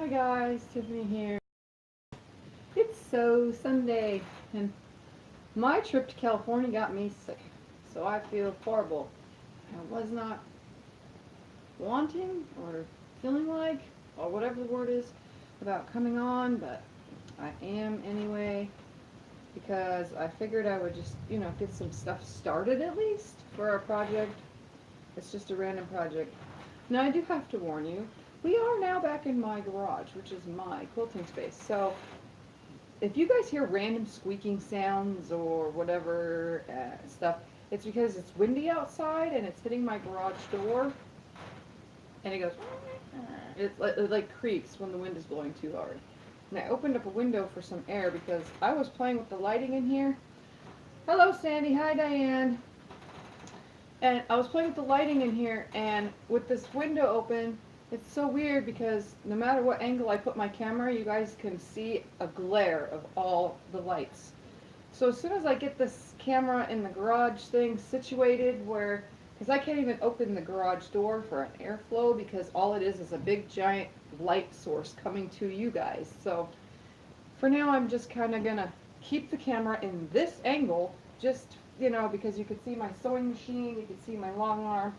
Hi guys, Tiffany here. It's so Sunday, and my trip to California got me sick, so I feel horrible. I was not wanting or feeling like, or whatever the word is, about coming on, but I am anyway, because I figured I would just, get some stuff started at least for our project. It's just a random project. Now I do have to warn you, we are now back in my garage, which is my quilting space. So if you guys hear random squeaking sounds or whatever stuff, it's because it's windy outside and it's hitting my garage door, and it goes, it like creaks when the wind is blowing too hard. And I opened up a window for some air because I was playing with the lighting in here. Hello Sandy, hi Diane. And I was playing with the lighting in here, and with this window open, it's so weird because no matter what angle I put my camera, you guys can see a glare of all the lights. So as soon as I get this camera in the garage thing situated where, because I can't even open the garage door for an airflow because all it is a big giant light source coming to you guys. So for now I'm just kind of going to keep the camera in this angle, just because you can see my sewing machine, you can see my long arm.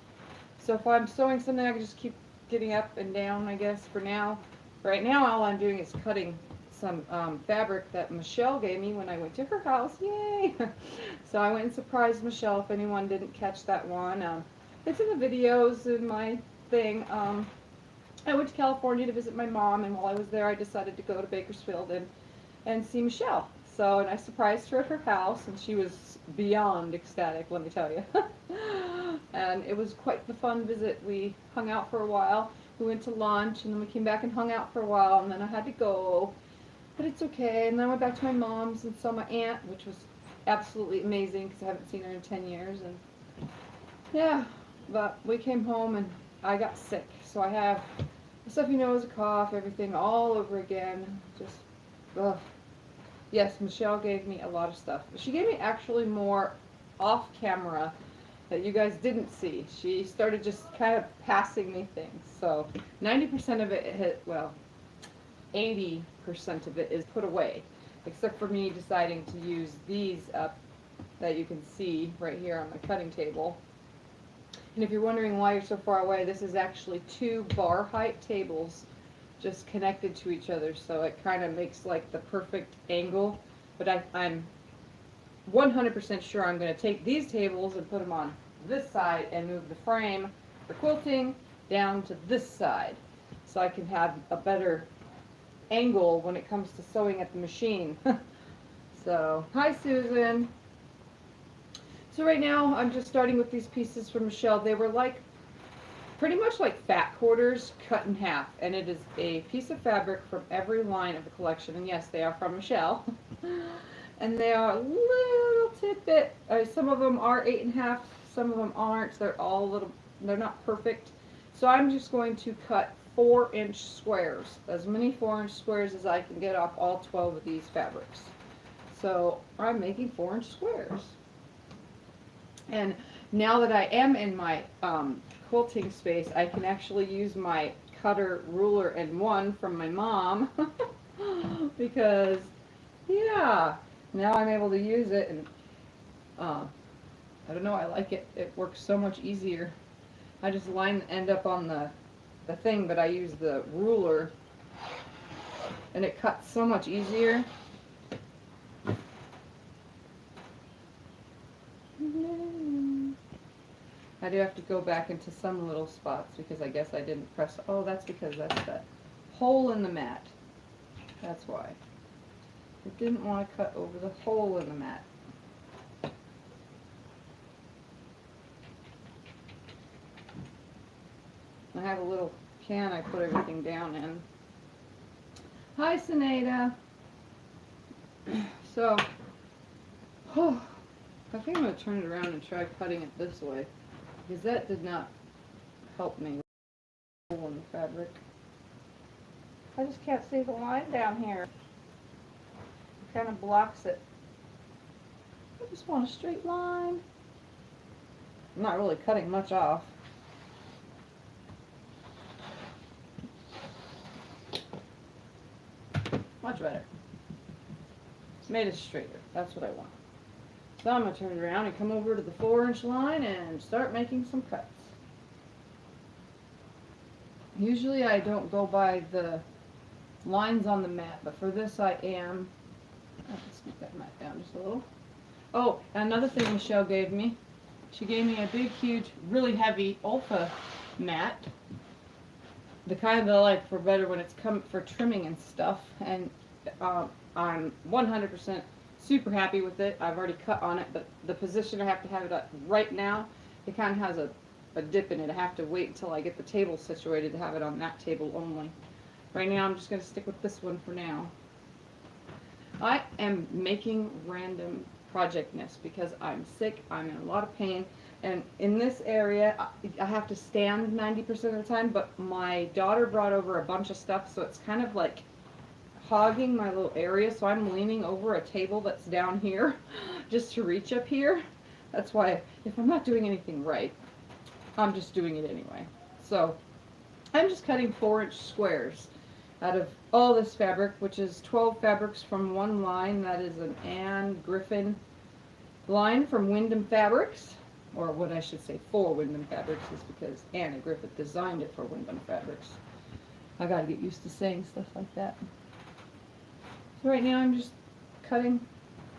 So if I'm sewing something, I can just keep getting up and down, I guess, for now. Right now, all I'm doing is cutting some fabric that Michelle gave me when I went to her house. Yay! So I went and surprised Michelle, if anyone didn't catch that one. It's in the videos in my thing. I went to California to visit my mom, and while I was there, I decided to go to Bakersfield and see Michelle. So, and I surprised her at her house, and she was beyond ecstatic, let me tell you. And it was quite the fun visit. We hung out for a while. We went to lunch, and then we came back and hung out for a while, and then I had to go. But it's okay. And then I went back to my mom's and saw my aunt, which was absolutely amazing because I haven't seen her in 10 years. And yeah, but we came home, and I got sick. So I have the stuff a cough, everything all over again. Just, ugh. Yes, Michelle gave me a lot of stuff. She gave me actually more off camera that you guys didn't see. She started just kind of passing me things. So 90% of it, 80% of it is put away, except for me deciding to use these up that you can see right here on the cutting table. And if you're wondering why you're so far away, this is actually 2 bar height tables just connected to each other, so it kind of makes like the perfect angle. But I'm 100% sure I'm going to take these tables and put them on this side and move the frame for quilting down to this side, so I can have a better angle when it comes to sewing at the machine. So, hi Susan. So right now I'm just starting with these pieces from Michelle. They were like pretty much like fat quarters cut in half, and it is a piece of fabric from every line of the collection, and yes, they are from Michelle. And they are a little tidbit, some of them are 8.5, some of them aren't. They're all little, they're not perfect. So I'm just going to cut 4-inch squares, as many 4-inch squares as I can get off all 12 of these fabrics. So I'm making 4-inch squares. And now that I am in my quilting space, I can actually use my cutter, ruler, and one from my mom because, yeah, now I'm able to use it, and I don't know, I like it. It works so much easier. I just line the end up on the thing, but I use the ruler, and it cuts so much easier. I do have to go back into some little spots because I guess I didn't press. Oh, that's because that's that hole in the mat. That's why. I didn't want to cut over the hole in the mat. I have a little can I put everything down in. Hi, Sinead. So, I think I'm going to turn it around and try cutting it this way, because that did not help me with the hole in the fabric. I just can't see the line down here. It kind of blocks it. I just want a straight line. I'm not really cutting much off. Much better. It's made it straighter. That's what I want. So I'm going to turn it around and come over to the 4-inch line and start making some cuts. Usually I don't go by the lines on the mat, but for this I am. I can scoot that mat down just a little. Oh, another thing Michelle gave me. She gave me a big, huge, really heavy Olfa mat. The kind that I like for better when it's come for trimming and stuff. And I'm 100% super happy with it. I've already cut on it, but the position I have to have it at right now, it kind of has a dip in it. I have to wait until I get the table situated to have it on that table only. Right now I'm just going to stick with this one for now. I am making random project nests because I'm sick, I'm in a lot of pain, and in this area I have to stand 90% of the time, but my daughter brought over a bunch of stuff, so it's kind of like hogging my little area, so I'm leaning over a table that's down here just to reach up here. That's why if I'm not doing anything right, I'm just doing it anyway. So I'm just cutting 4-inch squares out of all this fabric, which is 12 fabrics from one line. That is an Anne Griffin line from Wyndham Fabrics, or what I should say for Wyndham Fabrics is because Anna Griffith designed it for Wyndham Fabrics. I gotta get used to saying stuff like that. So right now I'm just cutting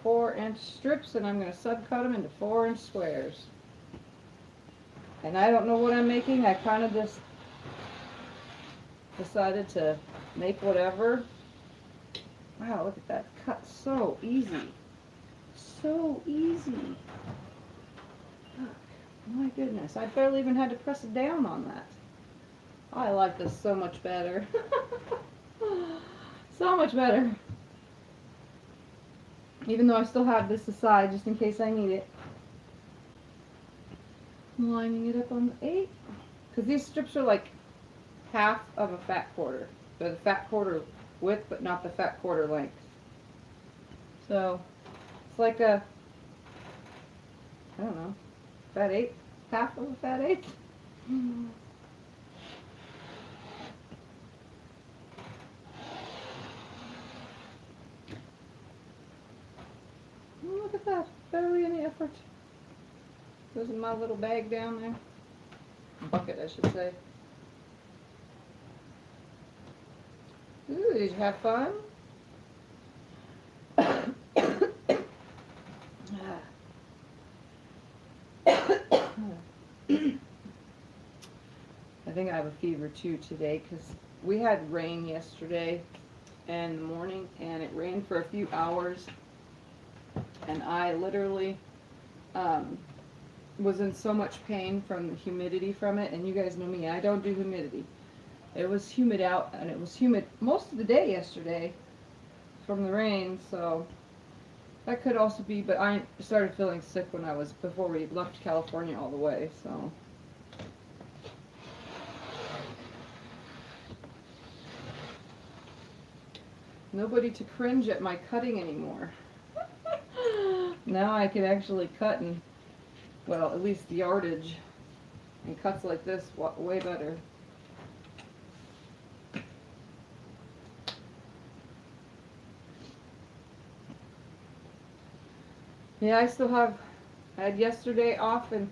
4-inch strips, and I'm going to subcut them into 4-inch squares. And I don't know what I'm making. I kind of just decided to make whatever. Wow, look at that. Cut so easy. So easy. Look, my goodness. I barely even had to press it down on that. I like this so much better. So much better. Even though I still have this aside just in case I need it. I'm lining it up on the 8. Because these strips are like half of a fat quarter. They're the fat quarter width, but not the fat quarter length. So, it's like a, I don't know, fat 8? Half of a fat 8? Oh, look at that. Barely any effort. Goes in my little bag down there. Bucket, I should say. Ooh, did you have fun? I think I have a fever too today because we had rain yesterday in the morning, and it rained for a few hours, and I literally was in so much pain from the humidity from it. And you guys know me, I don't do humidity. It was humid out, and it was humid most of the day yesterday from the rain, so that could also be, but I started feeling sick when I was, before we left California all the way, so. Nobody to cringe at my cutting anymore. Now I can actually cut, and, well, at least the yardage, and cuts like this way better. Yeah, I still have, I had yesterday off and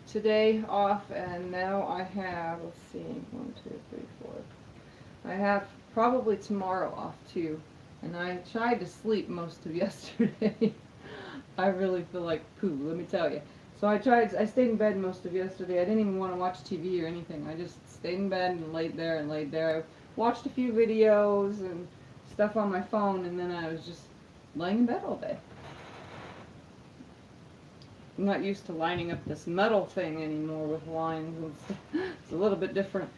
today off, and now I have, let's see, 1, 2, 3, 4. I have probably tomorrow off too, and I tried to sleep most of yesterday. I really feel like poo, let me tell you. So I stayed in bed most of yesterday. I didn't even want to watch TV or anything. I just stayed in bed and laid there and laid there. I watched a few videos and stuff on my phone, and then I was just laying in bed all day. I'm not used to lining up this metal thing anymore with lines and stuff. It's a little bit different.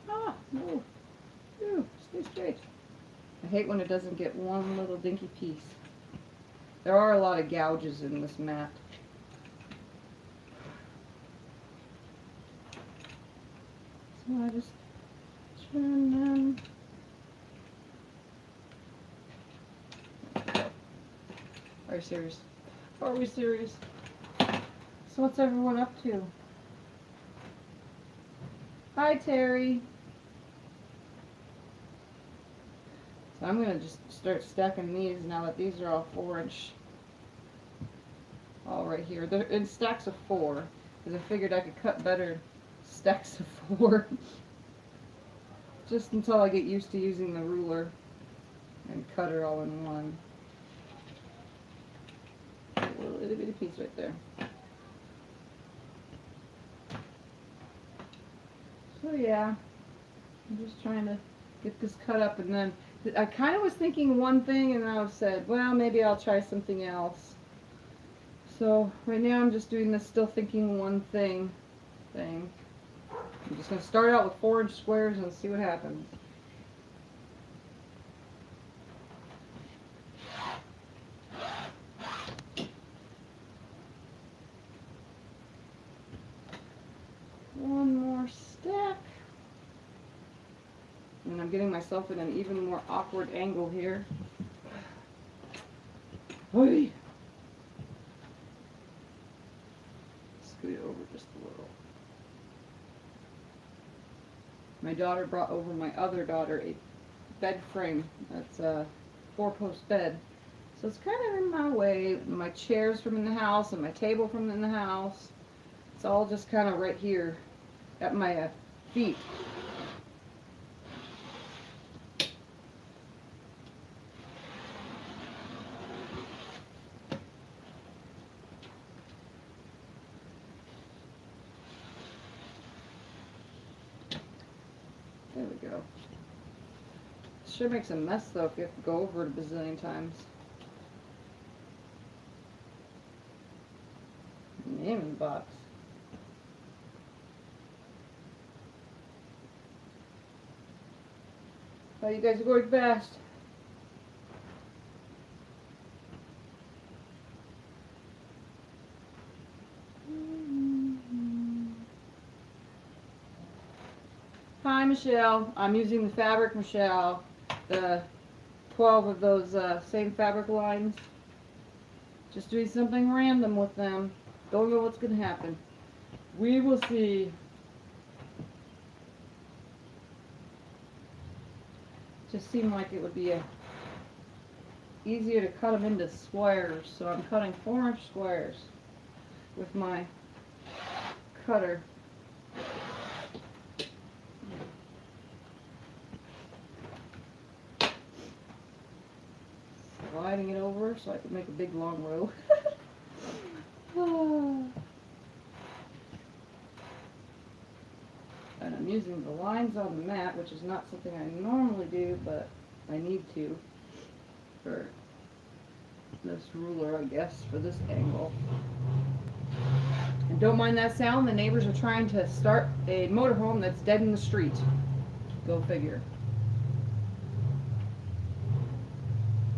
Ah, no. Ooh, stay straight. I hate when it doesn't get one little dinky piece. There are a lot of gouges in this mat. So I just turn them Are you serious? Are we serious? So what's everyone up to? Hi, Terry. So I'm going to just start stacking these now that these are all 4-inch. All right here. They're in stacks of 4 because I figured I could cut better stacks of 4. Just until I get used to using the ruler and cutter all in one. A little bitty piece right there. So yeah, I'm just trying to get this cut up, and then I kind of was thinking one thing and then I said, well, maybe I'll try something else. So right now I'm just doing this still thinking one thing. I'm just going to start out with 4-inch squares and see what happens. One more stack. And I'm getting myself in an even more awkward angle here. Oy. Scoot it over just a little. My daughter brought over my other daughter a bed frame. That's a 4-post bed. So it's kind of in my way. My chair's from in the house and my table from in the house. It's all just kind of right here at my feet. There we go. Sure makes a mess though if you have to go over it a bazillion times. Name in the box. Oh, you guys are going fast. Hi, Michelle. I'm using the fabric, Michelle. The 12 of those same fabric lines. Just doing something random with them. Don't know what's going to happen. We will see. Just seemed like it would be easier to cut them into squares. So I'm cutting 4-inch squares with my cutter. Sliding it over so I can make a big long row. And I'm using the lines on the mat, which is not something I normally do, but I need to for this ruler, I guess, for this angle. And don't mind that sound, the neighbors are trying to start a motorhome that's dead in the street. Go figure.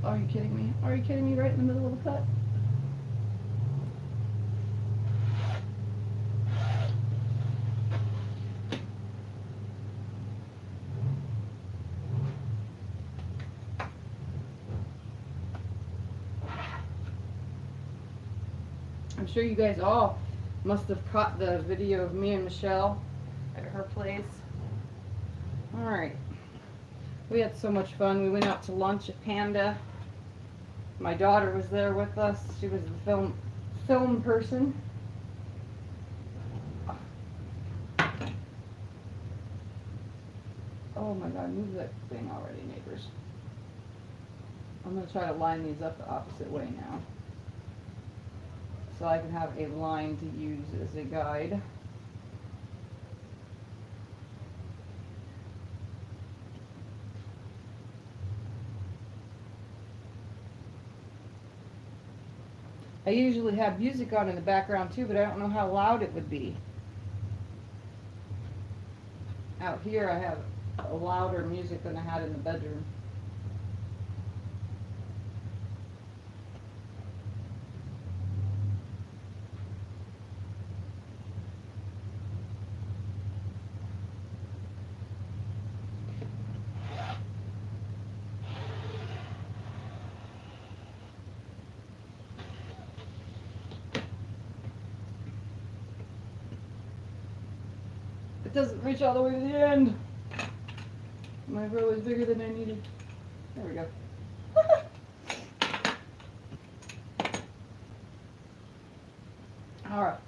Are you kidding me? Are you kidding me right in the middle of the cut? I'm sure you guys all must have caught the video of me and Michelle at her place. Alright. We had so much fun. We went out to lunch at Panda. My daughter was there with us. She was the film person. Oh my god, move that thing already, neighbors. I'm going to try to line these up the opposite way now, so I can have a line to use as a guide. I usually have music on in the background too, but I don't know how loud it would be. Out here I have a louder music than I had in the bedroom. It doesn't reach all the way to the end. My row is bigger than I needed. There we go. All right.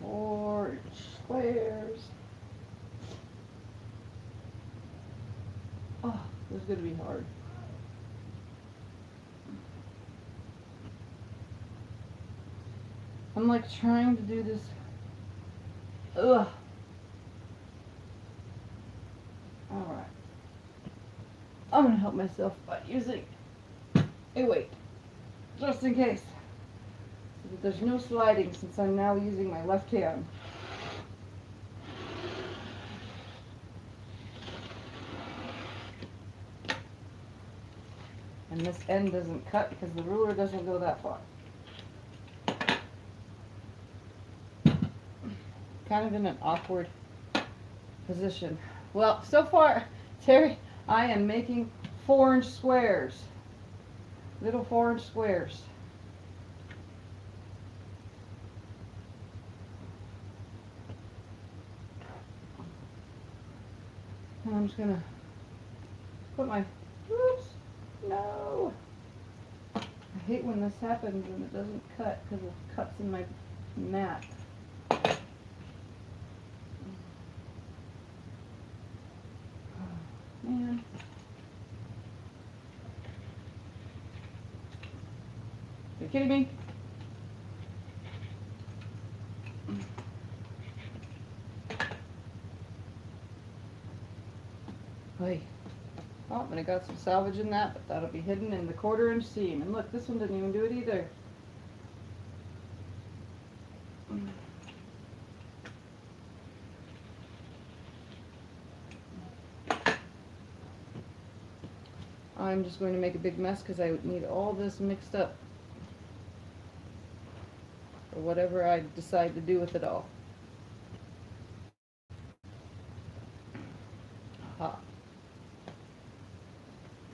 Four squares. Oh, this is going to be hard. I'm like trying to do this. Ugh. Alright. I'm going to help myself by using a weight. Just in case. So that there's no sliding since I'm now using my left hand. And this end doesn't cut because the ruler doesn't go that far. Kind of in an awkward position. Well, so far, Terry, I am making 4-inch squares. Little 4-inch squares. And I'm just gonna put my, oops, no. I hate when this happens and it doesn't cut because it cuts in my mat. Man. Are you kidding me? Hey. Oh, and I got some salvage in that, but that'll be hidden in the 1/4-inch seam. And look, this one didn't even do it either. I'm just going to make a big mess because I need all this mixed up for whatever I decide to do with it all. Aha.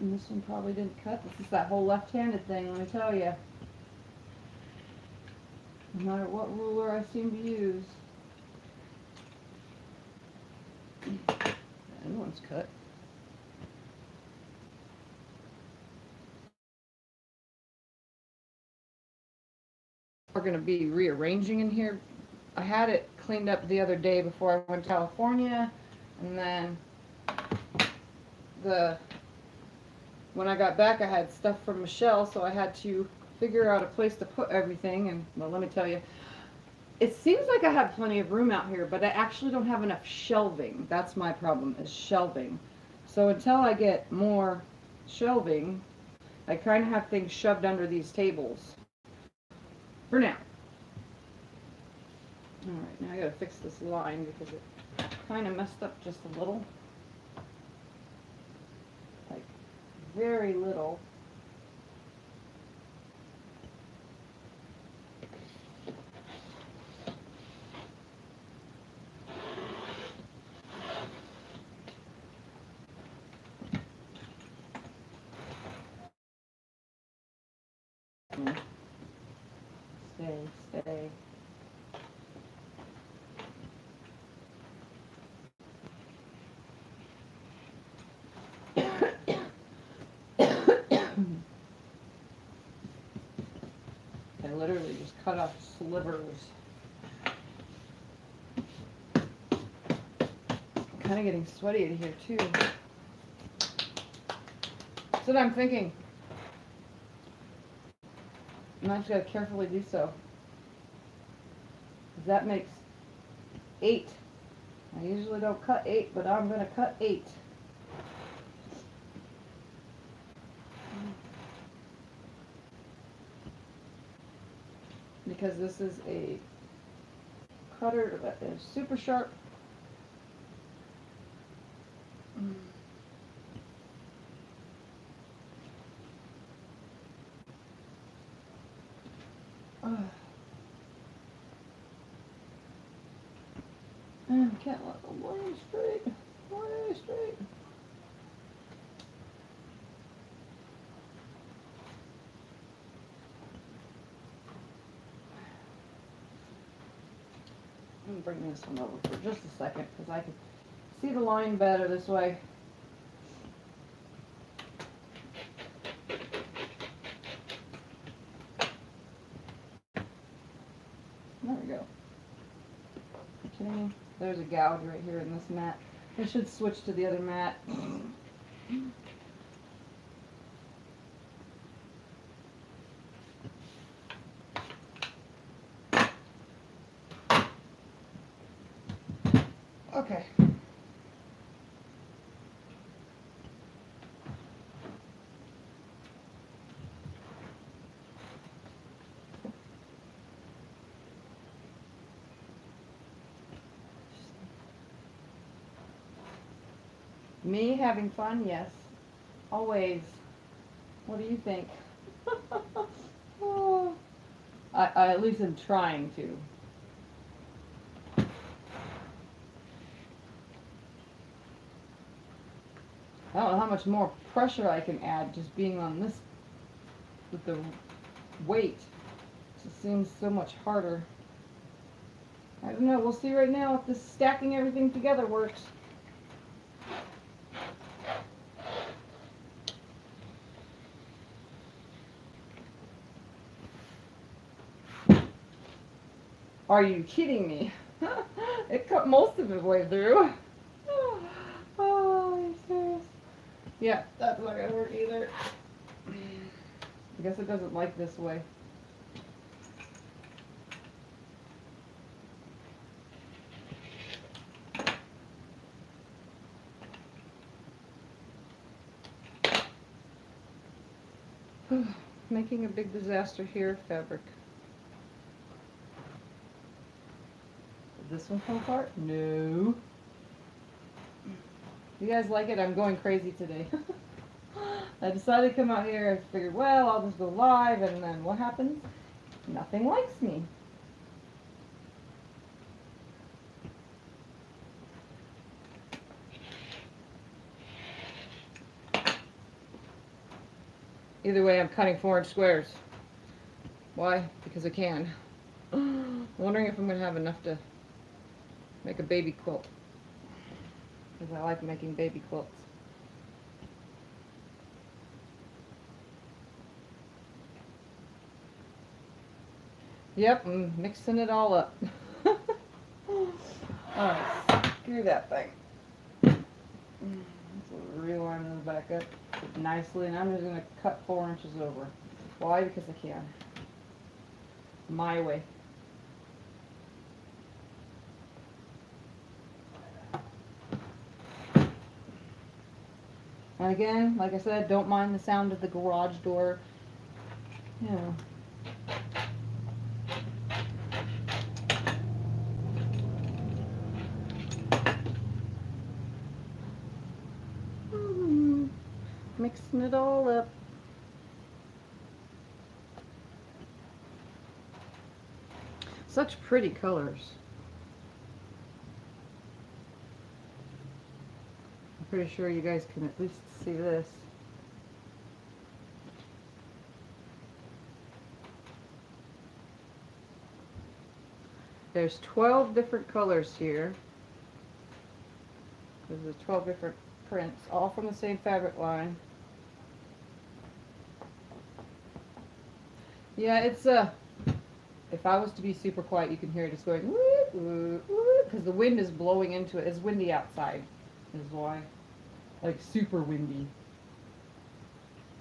And this one probably didn't cut. This is that whole left-handed thing, let me tell you. No matter what ruler I seem to use. That one's cut. We're going to be rearranging in here. I had it cleaned up the other day before I went to California, and then when I got back I had stuff from Michelle, so I had to figure out a place to put everything. And well, let me tell you, it seems like I have plenty of room out here, but I actually don't have enough shelving. That's my problem, is shelving. So until I get more shelving, I kind of have things shoved under these tables. For now. Alright, now I gotta fix this line because it kind of messed up just a little. Like, very little. Stay. I literally just cut off slivers. I'm kind of getting sweaty in here too. That's what I'm thinking. And I just gotta carefully do so. That makes 8. I usually don't cut 8, but I'm gonna cut 8. Because this is a cutter that is super sharp. And can't let the line straight. Line straight. I'm gonna bring this one over for just a second because I can see the line better this way. There we go. Okay, there's a gouge right here in this mat. I should switch to the other mat. Okay. Me having fun? Yes. Always. What do you think? Oh, I at least am trying to. I don't know how much more pressure I can add just being on this with the weight. It just seems so much harder. I don't know. We'll see right now if this stacking everything together works. Are you kidding me? It cut most of the way through. Oh, are you serious? Yeah, that's not gonna work either. I guess it doesn't like this way. Making a big disaster here, fabric. Did this one come apart? No. You guys like it? I'm going crazy today. I decided to come out here. I figured, well, I'll just go live, and then what happens? Nothing likes me. Either way, I'm cutting 4-inch squares. Why? Because I can. I'm wondering if I'm going to have enough to make a baby quilt. Because I like making baby quilts. Yep, I'm mixing it all up. Alright, screw that thing. Let's reline this back up nicely, and I'm just going to cut 4 inches over. Why? Because I can. My way. And again, like I said, don't mind the sound of the garage door. You know. Mixing it all up. Such pretty colors. I'm pretty sure you guys can at least see this. There's 12 different colors here. There's 12 different prints, all from the same fabric line. Yeah, it's if I was to be super quiet, you can hear it just going because the wind is blowing into it. It's windy outside, is why. Like super windy.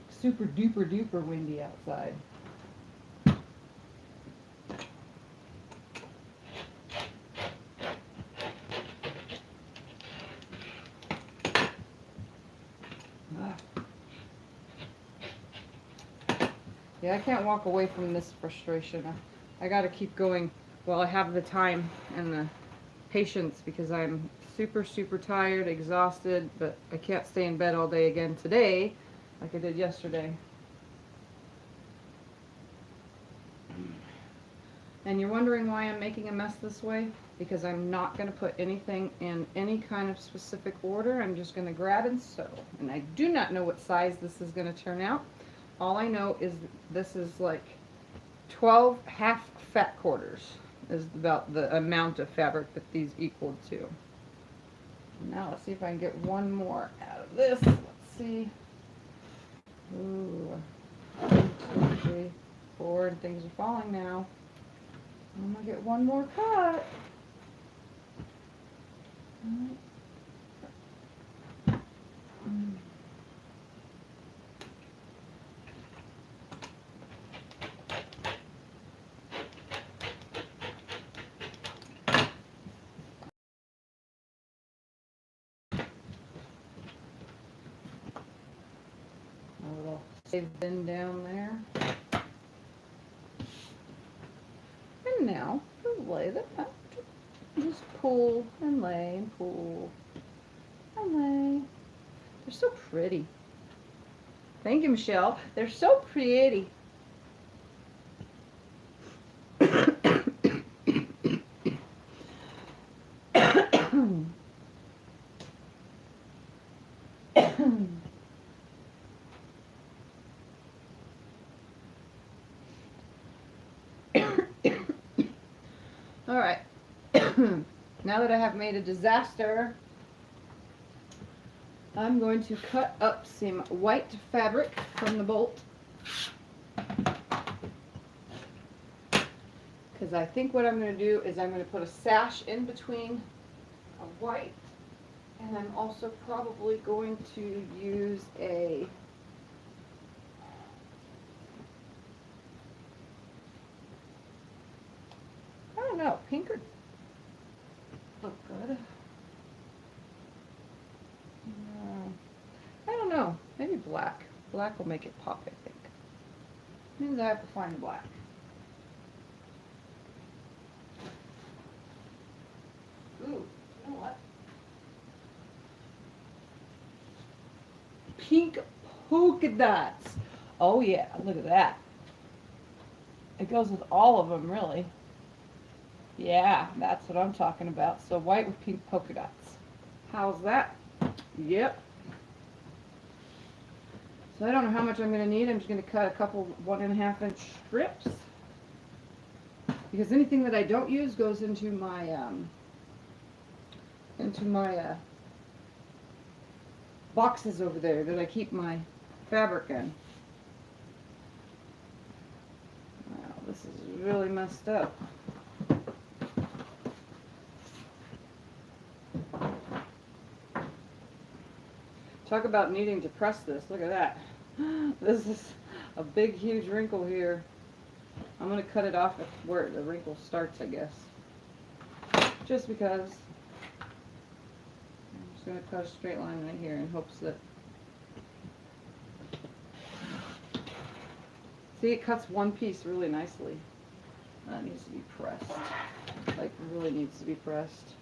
Super duper duper windy outside. Yeah, I can't walk away from this frustration. I gotta keep going while I have the time and the patience, because I'm super, super tired, exhausted, but I can't stay in bed all day again today like I did yesterday. And you're wondering why I'm making a mess this way? Because I'm not going to put anything in any kind of specific order. I'm just going to grab and sew. And I do not know what size this is going to turn out. All I know is this is like 12 half fat quarters. is about the amount of fabric that these equaled to. Now let's see if I can get one more out of this. Let's see. Ooh. 1, 2, 3, 4, and things are falling now. I'm gonna get one more cut. A little save bin down there. And now, just lay them out. Just pull and lay and pull and lay. They're so pretty. Thank you, Michelle. They're so pretty. All right. Now that I have made a disaster, I'm going to cut up some white fabric from the bolt. Because I think what I'm going to do is I'm going to put a sash in between a white, and I'm also probably going to use a I don't know, pink or look good. I don't know, maybe black. Black will make it pop, I think. Means I have to find black. Ooh, you know what? Pink polka dots. Oh yeah, look at that. It goes with all of them, really. Yeah, that's what I'm talking about. So white with pink polka dots. How's that? Yep. So I don't know how much I'm going to need. I'm just going to cut a couple 1.5 inch strips. Because anything that I don't use goes into my boxes over there that I keep my fabric in. Wow, this is really messed up. Talk about needing to press this. Look at that. This is a big, huge wrinkle here. I'm going to cut it off at where the wrinkle starts, I guess. Just because. I'm just going to cut a straight line right here in hopes that... See, it cuts one piece really nicely. That needs to be pressed. Like, really needs to be pressed.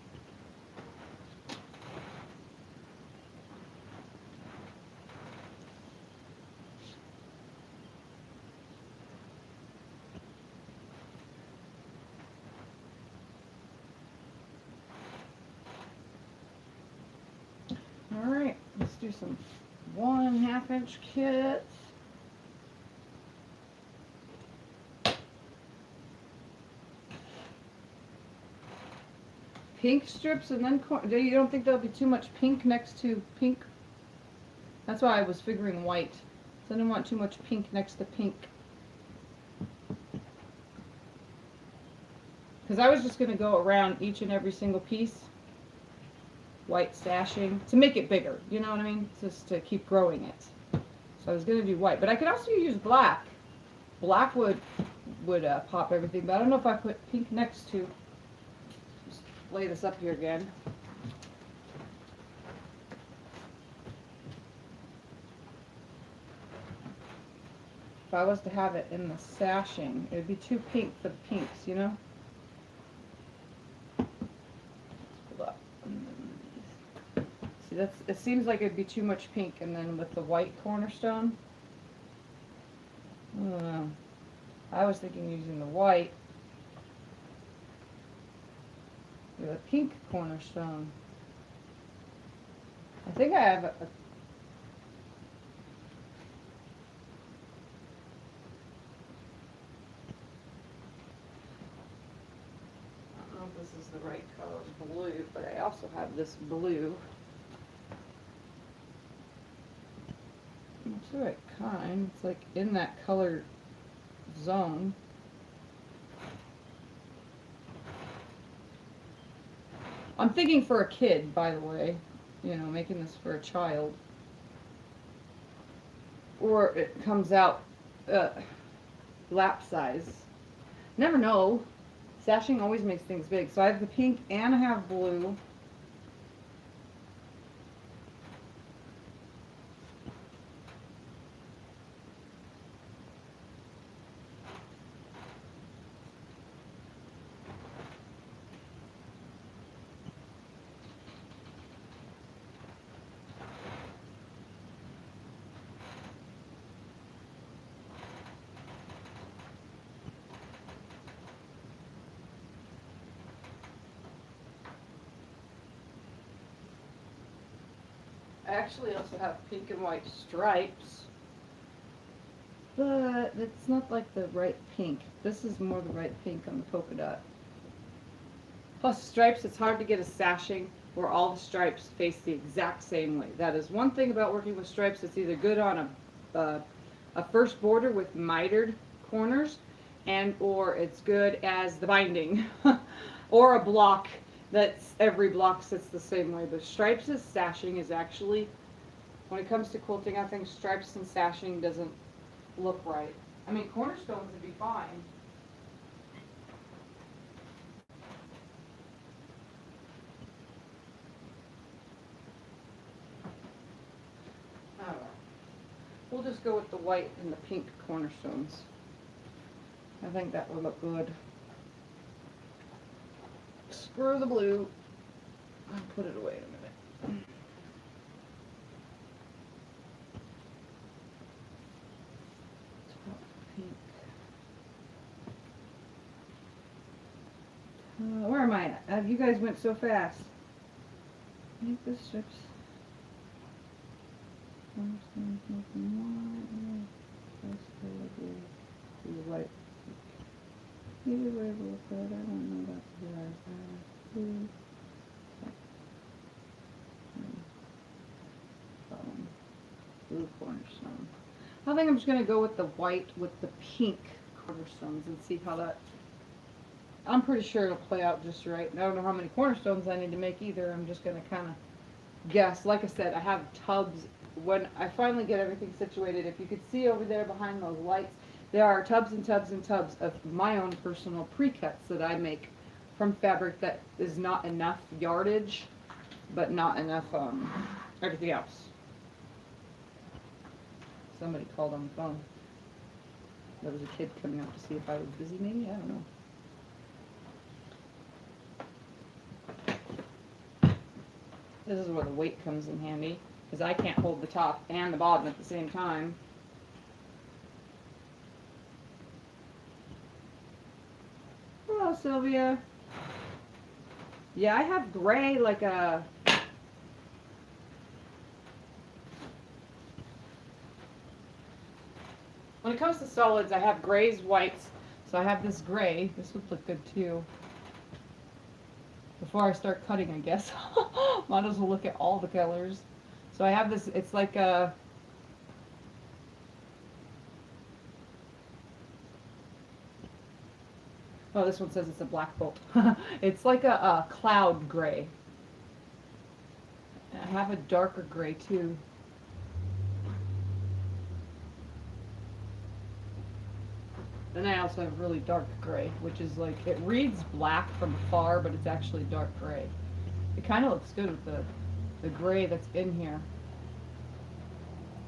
Alright, let's do some 1.5 inch kits. Pink strips and then you don't think there'll be too much pink next to pink? That's why I was figuring white. So I didn't want too much pink next to pink. Because I was just going to go around each and every single piece. White sashing to make it bigger, you know what I mean? Just to keep growing it. So I was going to do white, but I could also use black. Black would pop everything, but I don't know if I put pink next to. Just lay this up here again. If I was to have it in the sashing, it would be too pink for the pinks, you know? It seems like it'd be too much pink, and then with the white cornerstone, I don't know. I was thinking using the white with a pink cornerstone. I think I have this is the right color blue, but I also have this blue. It's the right kind. It's like in that color zone. I'm thinking for a kid, by the way. You know, making this for a child. Or it comes out lap size. Never know. Sashing always makes things big. So I have the pink and I have blue. I actually also have pink and white stripes, but it's not like the right pink. This is more the right pink on the polka dot. Plus stripes, it's hard to get a sashing where all the stripes face the exact same way. That is one thing about working with stripes. It's either good on a first border with mitered corners, and or it's good as the binding, or a block. That's every block sits the same way, but stripes as sashing is actually, when it comes to quilting, I think stripes and sashing doesn't look right. I mean, cornerstones would be fine. Alright. We'll just go with the white and the pink cornerstones. I think that would look good. Screw the blue. I'll put it away in a minute. Top pink. Where am I at? You guys went so fast. Make the strips. White. Either way will look good. I don't know about the blue. Blue cornerstone. I think I'm just going to go with the white with the pink cornerstones and see how that. I'm pretty sure it'll play out just right. I don't know how many cornerstones I need to make either. I'm just going to kind of guess. Like I said, I have tubs. When I finally get everything situated, if you could see over there behind those lights, there are tubs and tubs and tubs of my own personal pre-cuts that I make from fabric that is not enough yardage, but not enough everything else. Somebody called on the phone. There was a kid coming out to see if I was busy maybe, I don't know. This is where the weight comes in handy, because I can't hold the top and the bottom at the same time. Hello, Sylvia. Yeah, I have gray like a... When it comes to solids, I have grays, whites. So I have this gray. This would look good too. Before I start cutting, I guess. Might as well look at all the colors. So I have this, it's like a... Oh, this one says it's a black bolt. It's like a cloud gray. I have a darker gray too. Then I also have really dark gray, which is like, it reads black from afar, but it's actually dark gray. It kind of looks good with the gray that's in here.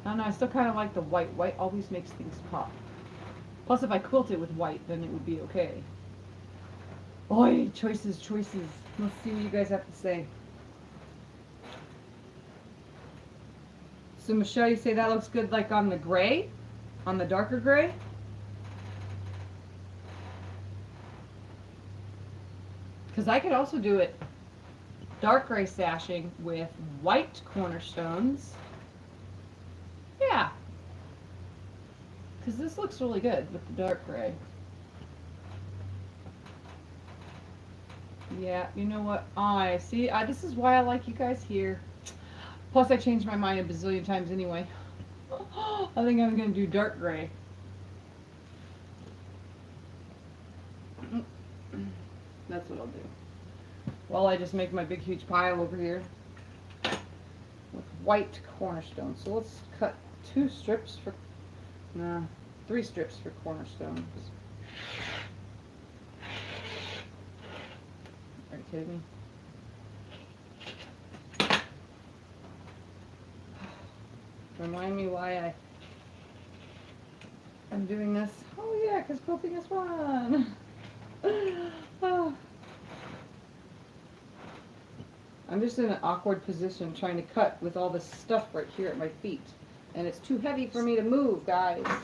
I don't know, I still kind of like the white. White always makes things pop. Plus, if I quilt it with white, then it would be okay. Oi, choices, choices. Let's see what you guys have to say. So Michelle, you say that looks good like on the gray? On the darker gray? Because I could also do it dark gray sashing with white cornerstones. Yeah. Because this looks really good with the dark gray. Yeah, you know what? I see. This is why I like you guys here. Plus, I changed my mind a bazillion times anyway. I think I'm gonna do dark gray. That's what I'll do. Well, I just make my big huge pile over here with white cornerstone. So let's cut 2 strips for, nah, 3 strips for cornerstones. Are you kidding me? Remind me why I'm doing this. Oh yeah, because quilting is fun. Oh. I'm just in an awkward position trying to cut with all this stuff right here at my feet. And it's too heavy for me to move, guys. I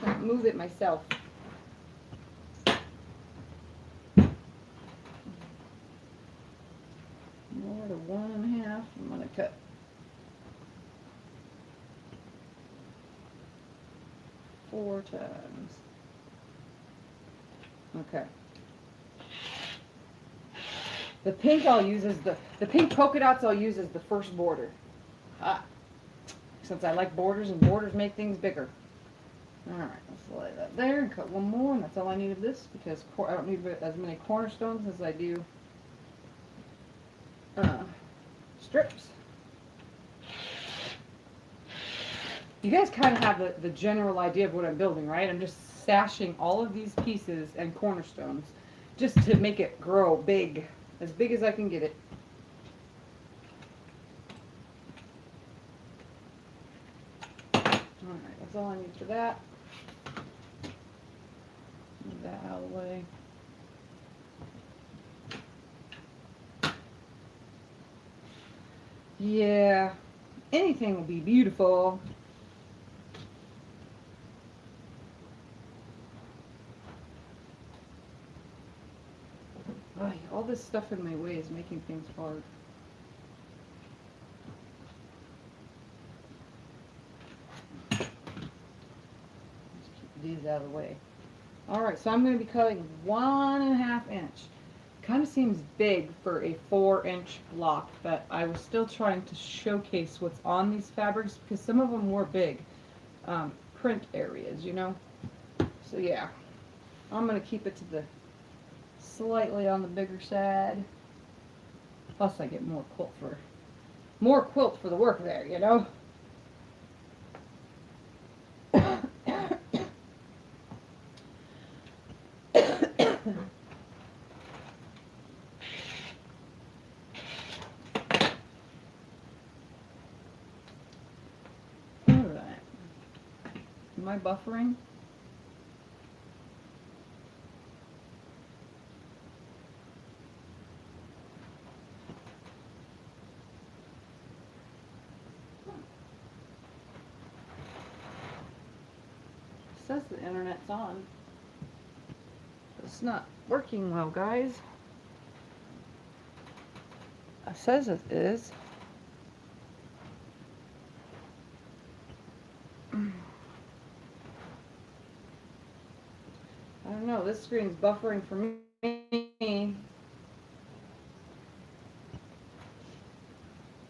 can't move it myself. More to 1.5. I'm going to cut 4 times. Okay. The pink I'll use as the pink polka dots I'll use as the first border. Since I like borders and borders make things bigger. Alright, let's lay that there and cut 1 more, and that's all I need of this because I don't need as many cornerstones as I do strips. You guys kind of have the general idea of what I'm building, right? I'm just sashing all of these pieces and cornerstones just to make it grow big as I can get it. Alright, that's all I need for that. Move that out of the way. Yeah, anything will be beautiful. All this stuff in my way is making things hard. Let's keep these out of the way. Alright, so I'm going to be cutting 1.5 inch. Kind of seems big for a 4-inch block, but I was still trying to showcase what's on these fabrics because some of them were big print areas, you know. So yeah, I'm going to keep it to the slightly on the bigger side. Plus I get more quilt for the work there, you know. Alright. Am I buffering? It says the internet's on. It's not working well, guys. It says it is. I don't know, this screen's buffering for me.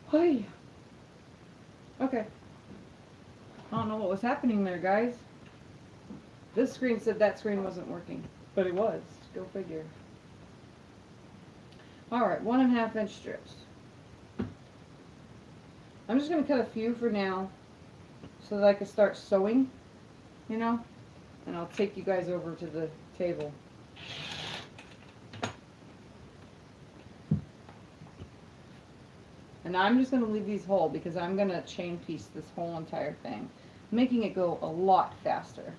Hi. Okay. I don't know what was happening there, guys. This screen said that screen wasn't working, but it was. Go figure. Alright, 1.5 inch strips. I'm just going to cut a few for now so that I can start sewing, you know, and I'll take you guys over to the table. And I'm just going to leave these whole because I'm going to chain piece this whole entire thing, making it go a lot faster.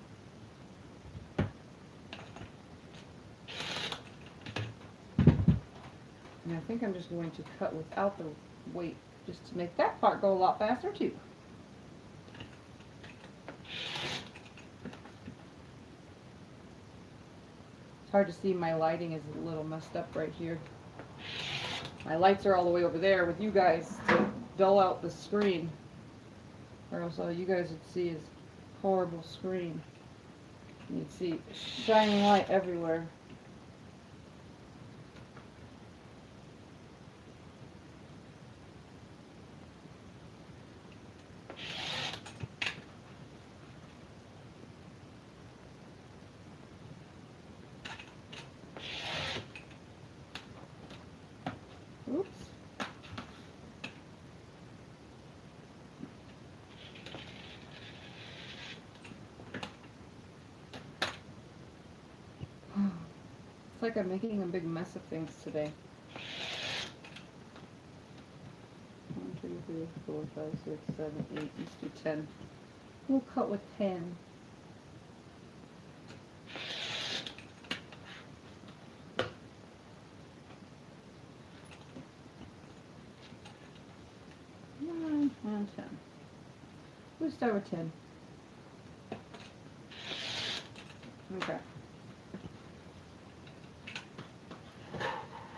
And I think I'm just going to cut without the weight just to make that part go a lot faster too. It's hard to see, my lighting is a little messed up right here. My lights are all the way over there with you guys to dull out the screen, or else all you guys would see is horrible screen. You'd see shining light everywhere. like I'm making a big mess of things today. 1, 2, 3, 4, 5, 6, 7, 8. Let's do 10. We'll cut with 10. And 10. We'll start with 10. Okay.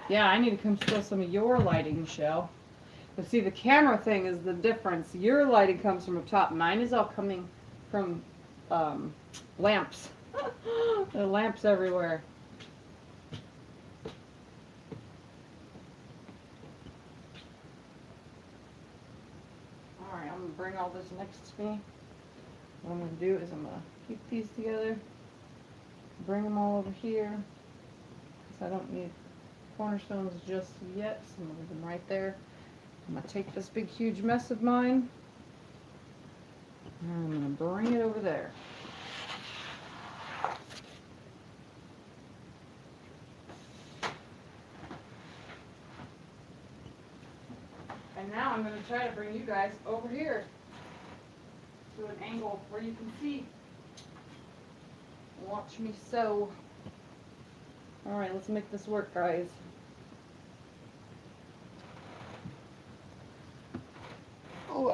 Yeah, I need to come steal some of your lighting, Michelle. But see, the camera thing is the difference. Your lighting comes from up top. Mine is all coming from lamps. There are lamps everywhere. Alright, I'm going to bring all this next to me. What I'm going to do is I'm going to keep these together. Bring them all over here. Because I don't need cornerstones just yet. So I'm going to leave them right there. I'm going to take this big huge mess of mine. And I'm going to bring it over there. And now I'm going to try to bring you guys over here to an angle where you can see. Watch me sew. Alright, let's make this work, guys. Ooh.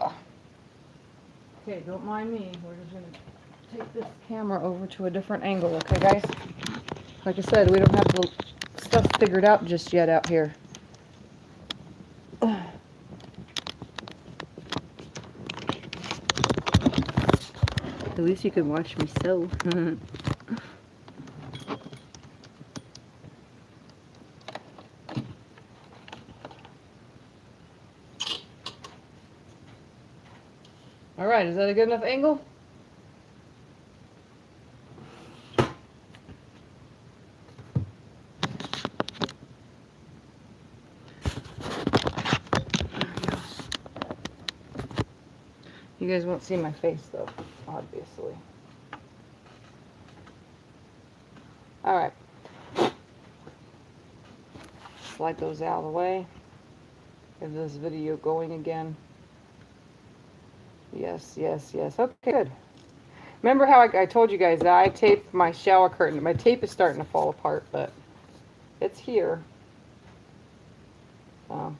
Okay, don't mind me. We're just going to take this camera over to a different angle, okay, guys? Like I said, we don't have the stuff figured out just yet out here. At least you can watch me sew. Alright, is that a good enough angle? You guys won't see my face though, obviously. Alright. Slide those out of the way. Get this video going again. Yes, yes, yes. Okay, good. Remember how I told you guys that I taped my shower curtain. My tape is starting to fall apart, but it's here. So,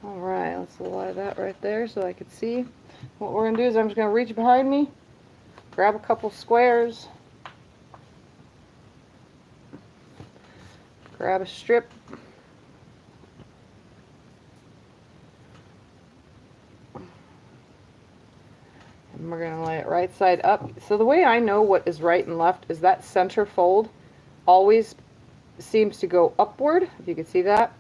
alright, let's lie that right there so I can see. What we're going to do is I'm just going to reach behind me, grab a couple squares, grab a strip, and we're going to lay it right side up. So the way I know what is right and left is that center fold always seems to go upward, if you can see that.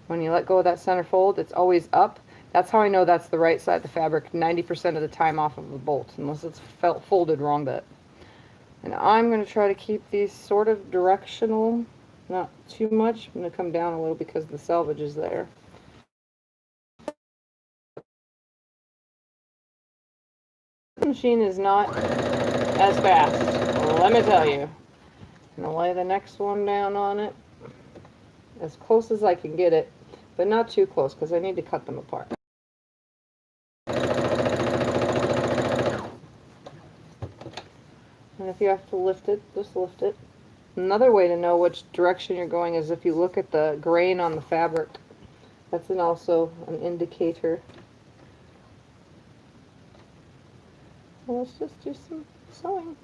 When you let go of that center fold, it's always up. That's how I know that's the right side of the fabric 90% of the time off of the bolt, unless it's folded wrong bit. And I'm going to try to keep these sort of directional, not too much. I'm going to come down a little because the selvage is there. The machine is not as fast, let me tell you. I'm going to lay the next one down on it, as close as I can get it, but not too close because I need to cut them apart. And if you have to lift it, just lift it. Another way to know which direction you're going is if you look at the grain on the fabric. That's also an indicator. Well, let's just do some sewing.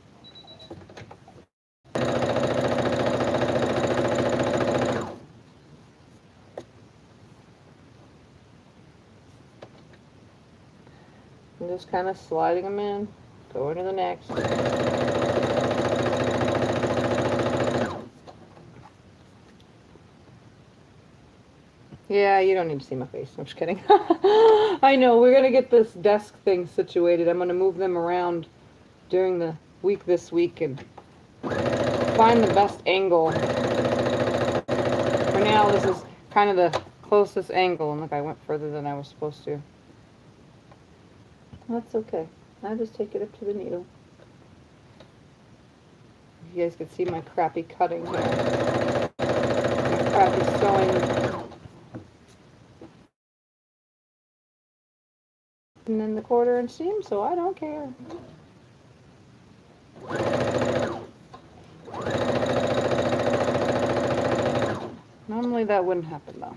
I'm just kind of sliding them in, going to the next. Yeah, you don't need to see my face. I'm just kidding. I know, we're going to get this desk thing situated. I'm going to move them around during the week this week and find the best angle. For now, this is kind of the closest angle. And look, I went further than I was supposed to. That's okay. I just take it up to the needle. You guys can see my crappy cutting here. crappy sewing and then the 1/4 inch seam, so I don't care. Normally that wouldn't happen though.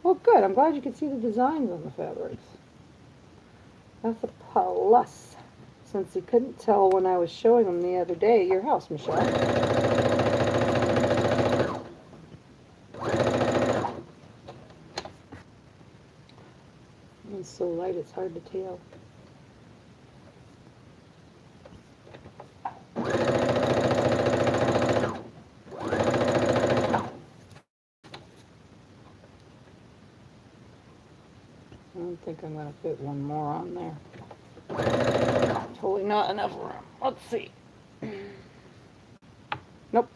Well, good. I'm glad you could see the designs on the fabrics. That's a plus. Since you couldn't tell when I was showing them the other day at your house, Michelle. It's so light it's hard to tell. I don't think I'm going to fit one more on there. Totally not enough room. Let's see. Nope.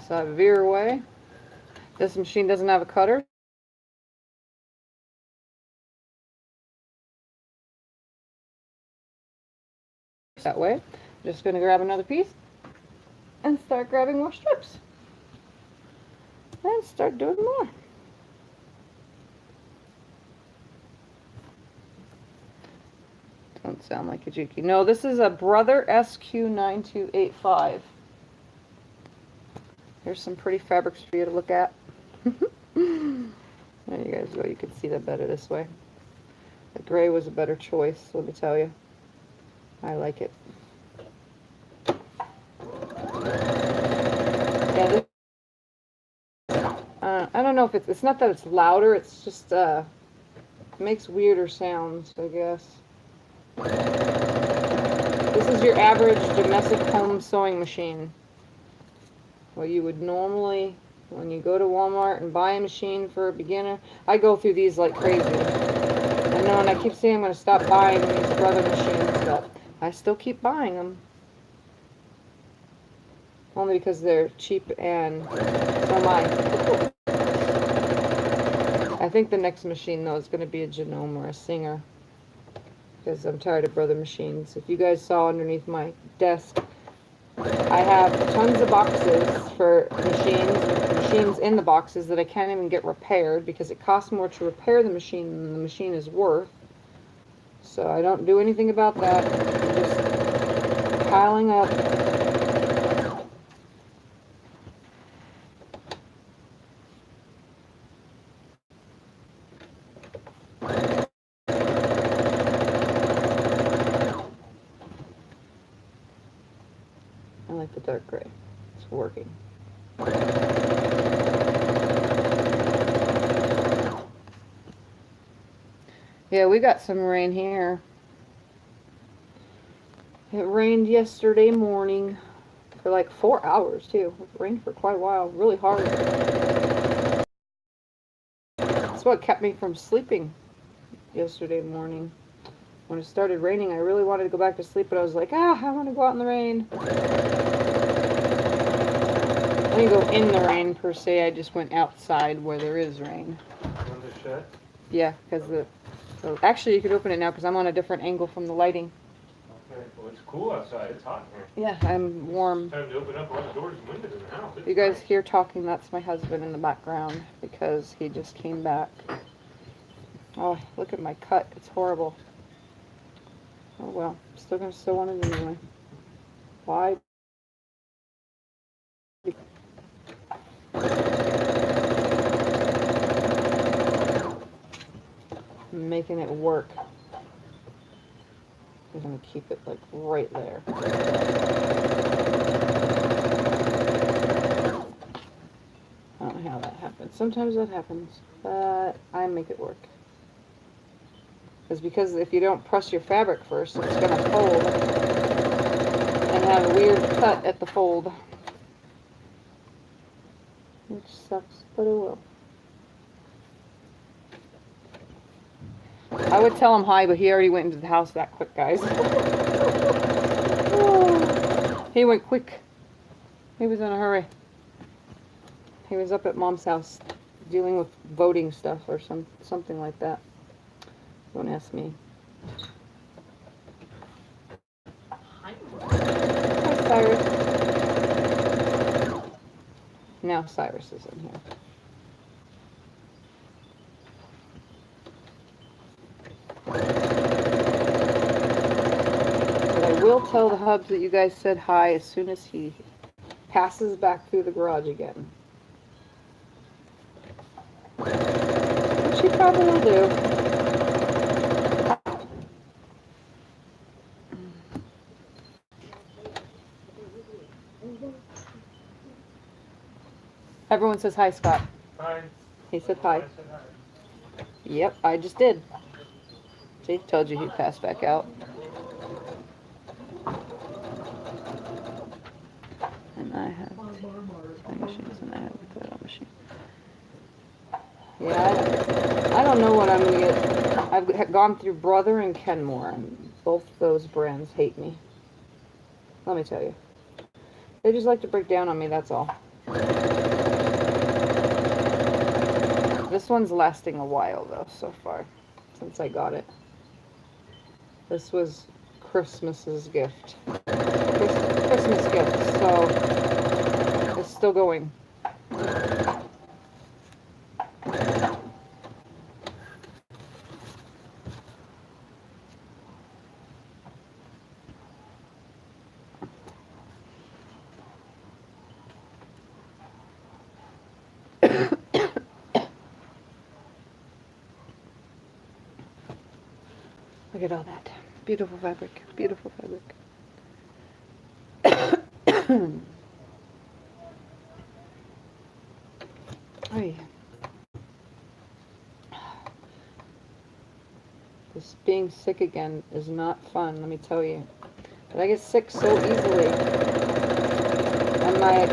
So I veer away. This machine doesn't have a cutter. That way. I'm just going to grab another piece and start grabbing more strips. And start doing more. Don't sound like a Juki. No, this is a Brother SQ9285. Here's some pretty fabrics for you to look at. There you guys go. You can see that better this way. The gray was a better choice, let me tell you. I like it. Yeah, this, I don't know if it's not that it's louder, it's just it makes weirder sounds, I guess. This is your average domestic home sewing machine. What you would normally, when you go to Walmart and buy a machine for a beginner, I go through these like crazy. I know, and I keep saying I'm going to stop buying these Brother machines, but I still keep buying them. Only because they're cheap and so am I. I think the next machine, though, is going to be a Genome or a Singer. Because I'm tired of Brother machines. If you guys saw underneath my desk, I have tons of boxes for machines in the boxes that I can't even get repaired because it costs more to repair the machine than the machine is worth. So I don't do anything about that. I'm just piling up. I like the dark gray. It's working. Yeah, we got some rain here. It rained yesterday morning for like 4 hours too. It rained for quite a while, really hard. That's what kept me from sleeping yesterday morning. When it started raining, I really wanted to go back to sleep, but I was like, I want to go out in the rain. I didn't go in the rain per se, I just went outside where there is rain. On the shed? Yeah, because so actually you could open it now because I'm on a different angle from the lighting. Okay, well it's cool outside, it's hot here. Yeah, I'm warm. It's time to open up all the doors and windows in the house. It's You guys nice. hear talking, that's my husband in the background because he just came back. Oh, look at my cut, it's horrible. Oh well, I'm still going to sew on it anyway. Why? I'm making it work. I'm going to keep it like right there. I don't know how that happens. Sometimes that happens, but I make it work. It's because if you don't press your fabric first, it's going to fold and have a weird cut at the fold. Which sucks, but it will. I would tell him hi, but he already went into the house that quick, guys. He went quick. He was in a hurry. He was up at Mom's house dealing with voting stuff or something like that. Don't ask me. now Cyrus is in here. But I will tell the Hubs that you guys said hi as soon as he passes back through the garage again. Which he probably will do. Everyone says hi, Scott. Hi. He said hi. Yep, I just did. See, told you he'd pass back out. And I have sewing machines and I have a Quilt machine. Yeah, I don't know what I'm going to get. I've gone through Brother and Kenmore, and both those brands hate me. Let me tell you. They just like to break down on me, that's all. This one's lasting a while, though, so far, since I got it. This was Christmas's gift. Christmas gift, so it's still going. Look at all that. Beautiful fabric. Beautiful fabric. Hey. This being sick again is not fun, let me tell you. But I get sick so easily. And my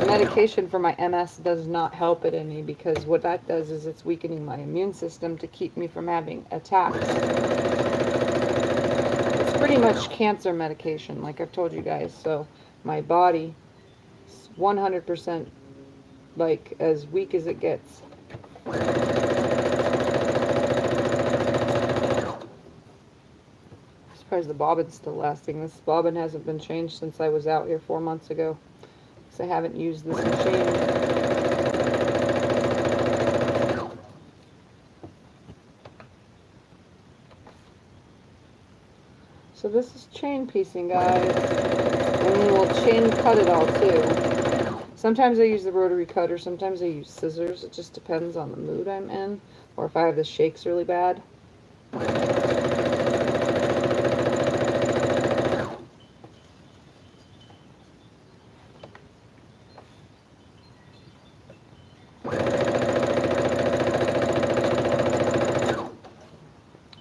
medication for my MS does not help it any, because what that does is it's weakening my immune system to keep me from having attacks. It's pretty much cancer medication, like I've told you guys, so my body is 100% like as weak as it gets. I'm surprised the bobbin's still lasting. This bobbin hasn't been changed since I was out here 4 months ago, because I haven't used this machine. So this is chain piecing, guys, and then we'll chain cut it all too. Sometimes I use the rotary cutter, sometimes I use scissors. It just depends on the mood I'm in, or if I have the shakes really bad.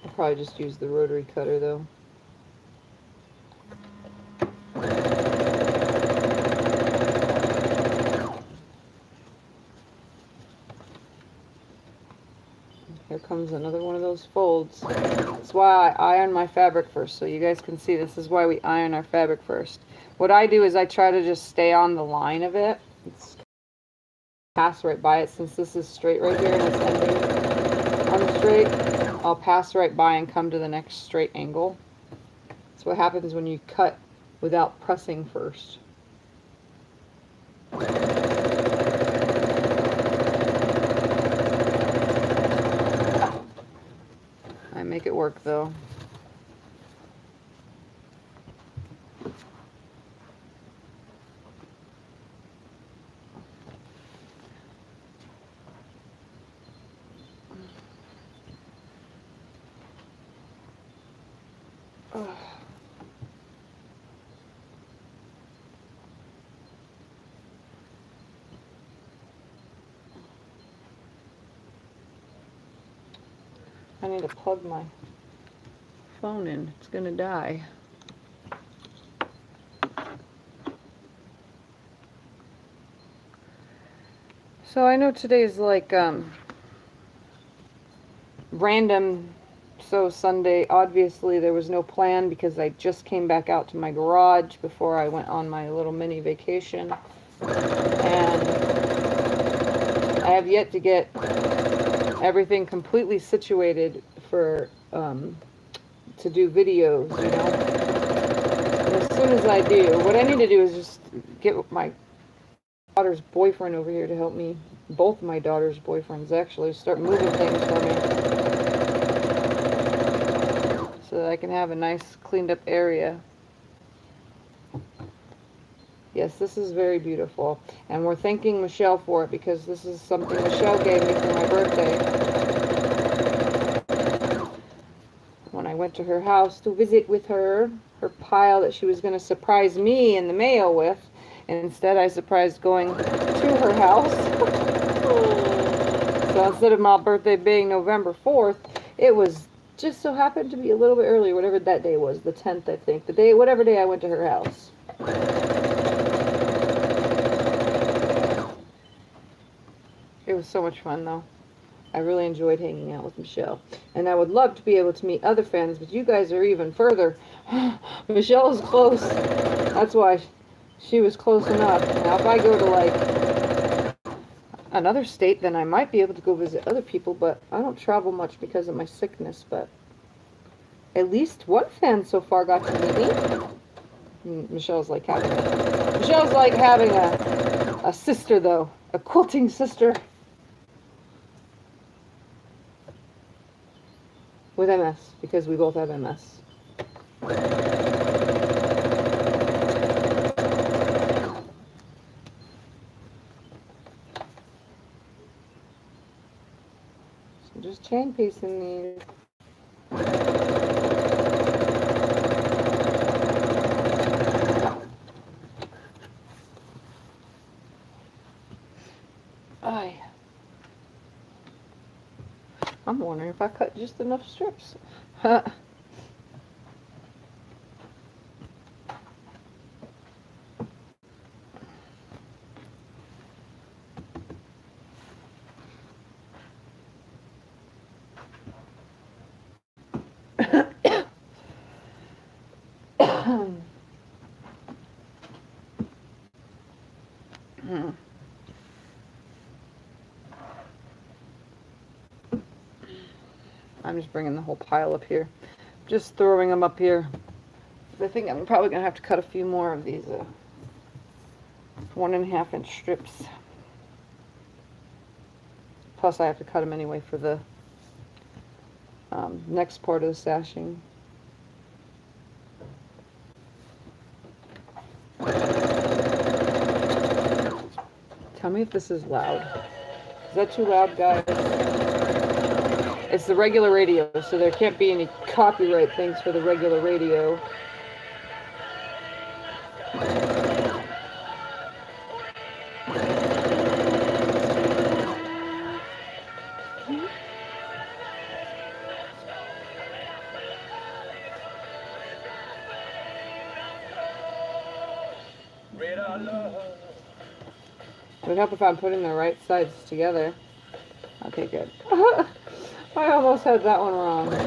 I'll probably just use the rotary cutter though. Here comes another one of those folds. That's why I iron my fabric first, so you guys can see this is why we iron our fabric first. What I do is I try to just stay on the line of it. It's pass right by it, since this is straight right here and it's ending on the straight. I'll pass right by and come to the next straight angle. That's what happens when you cut without pressing first. I make it work though. I need to plug my phone in. It's gonna die. So I know today's like random. So Sunday, obviously there was no plan because I just came back out to my garage before I went on my little mini vacation, and I have yet to get everything completely situated for to do videos, you know. And as soon as I do, what I need to do is just get my daughter's boyfriend over here to help me. Both my daughter's boyfriends actually start moving things for me, so that I can have a nice cleaned up area. Yes, this is very beautiful, and we're thanking Michelle for it because this is something Michelle gave me for my birthday when I went to her house to visit with her. Her pile that she was going to surprise me in the mail with, and instead I surprised going to her house. So instead of my birthday being November 4th, it was just so happened to be a little bit earlier, whatever that day was, the 10th, I think, the day, whatever day I went to her house. It was so much fun, though. I really enjoyed hanging out with Michelle. And I would love to be able to meet other fans, but you guys are even further. Michelle is close. That's why she was close enough. Now, if I go to, like, another state, then I might be able to go visit other people, but I don't travel much because of my sickness, but at least one fan so far got to meet me. Michelle's like having a sister, though. A quilting sister. With MS, because we both have MS. So just chain piecing these. I'm wondering if I cut just enough strips. I'm just bringing the whole pile up here. Just throwing them up here. I think I'm probably going to have to cut a few more of these 1.5 inch strips. Plus I have to cut them anyway for the next part of the sashing. Tell me if this is loud. Is that too loud, guys? It's the regular radio, so there can't be any copyright things for the regular radio. It would help if I'm putting the right sides together. Okay, good. I almost had that one wrong.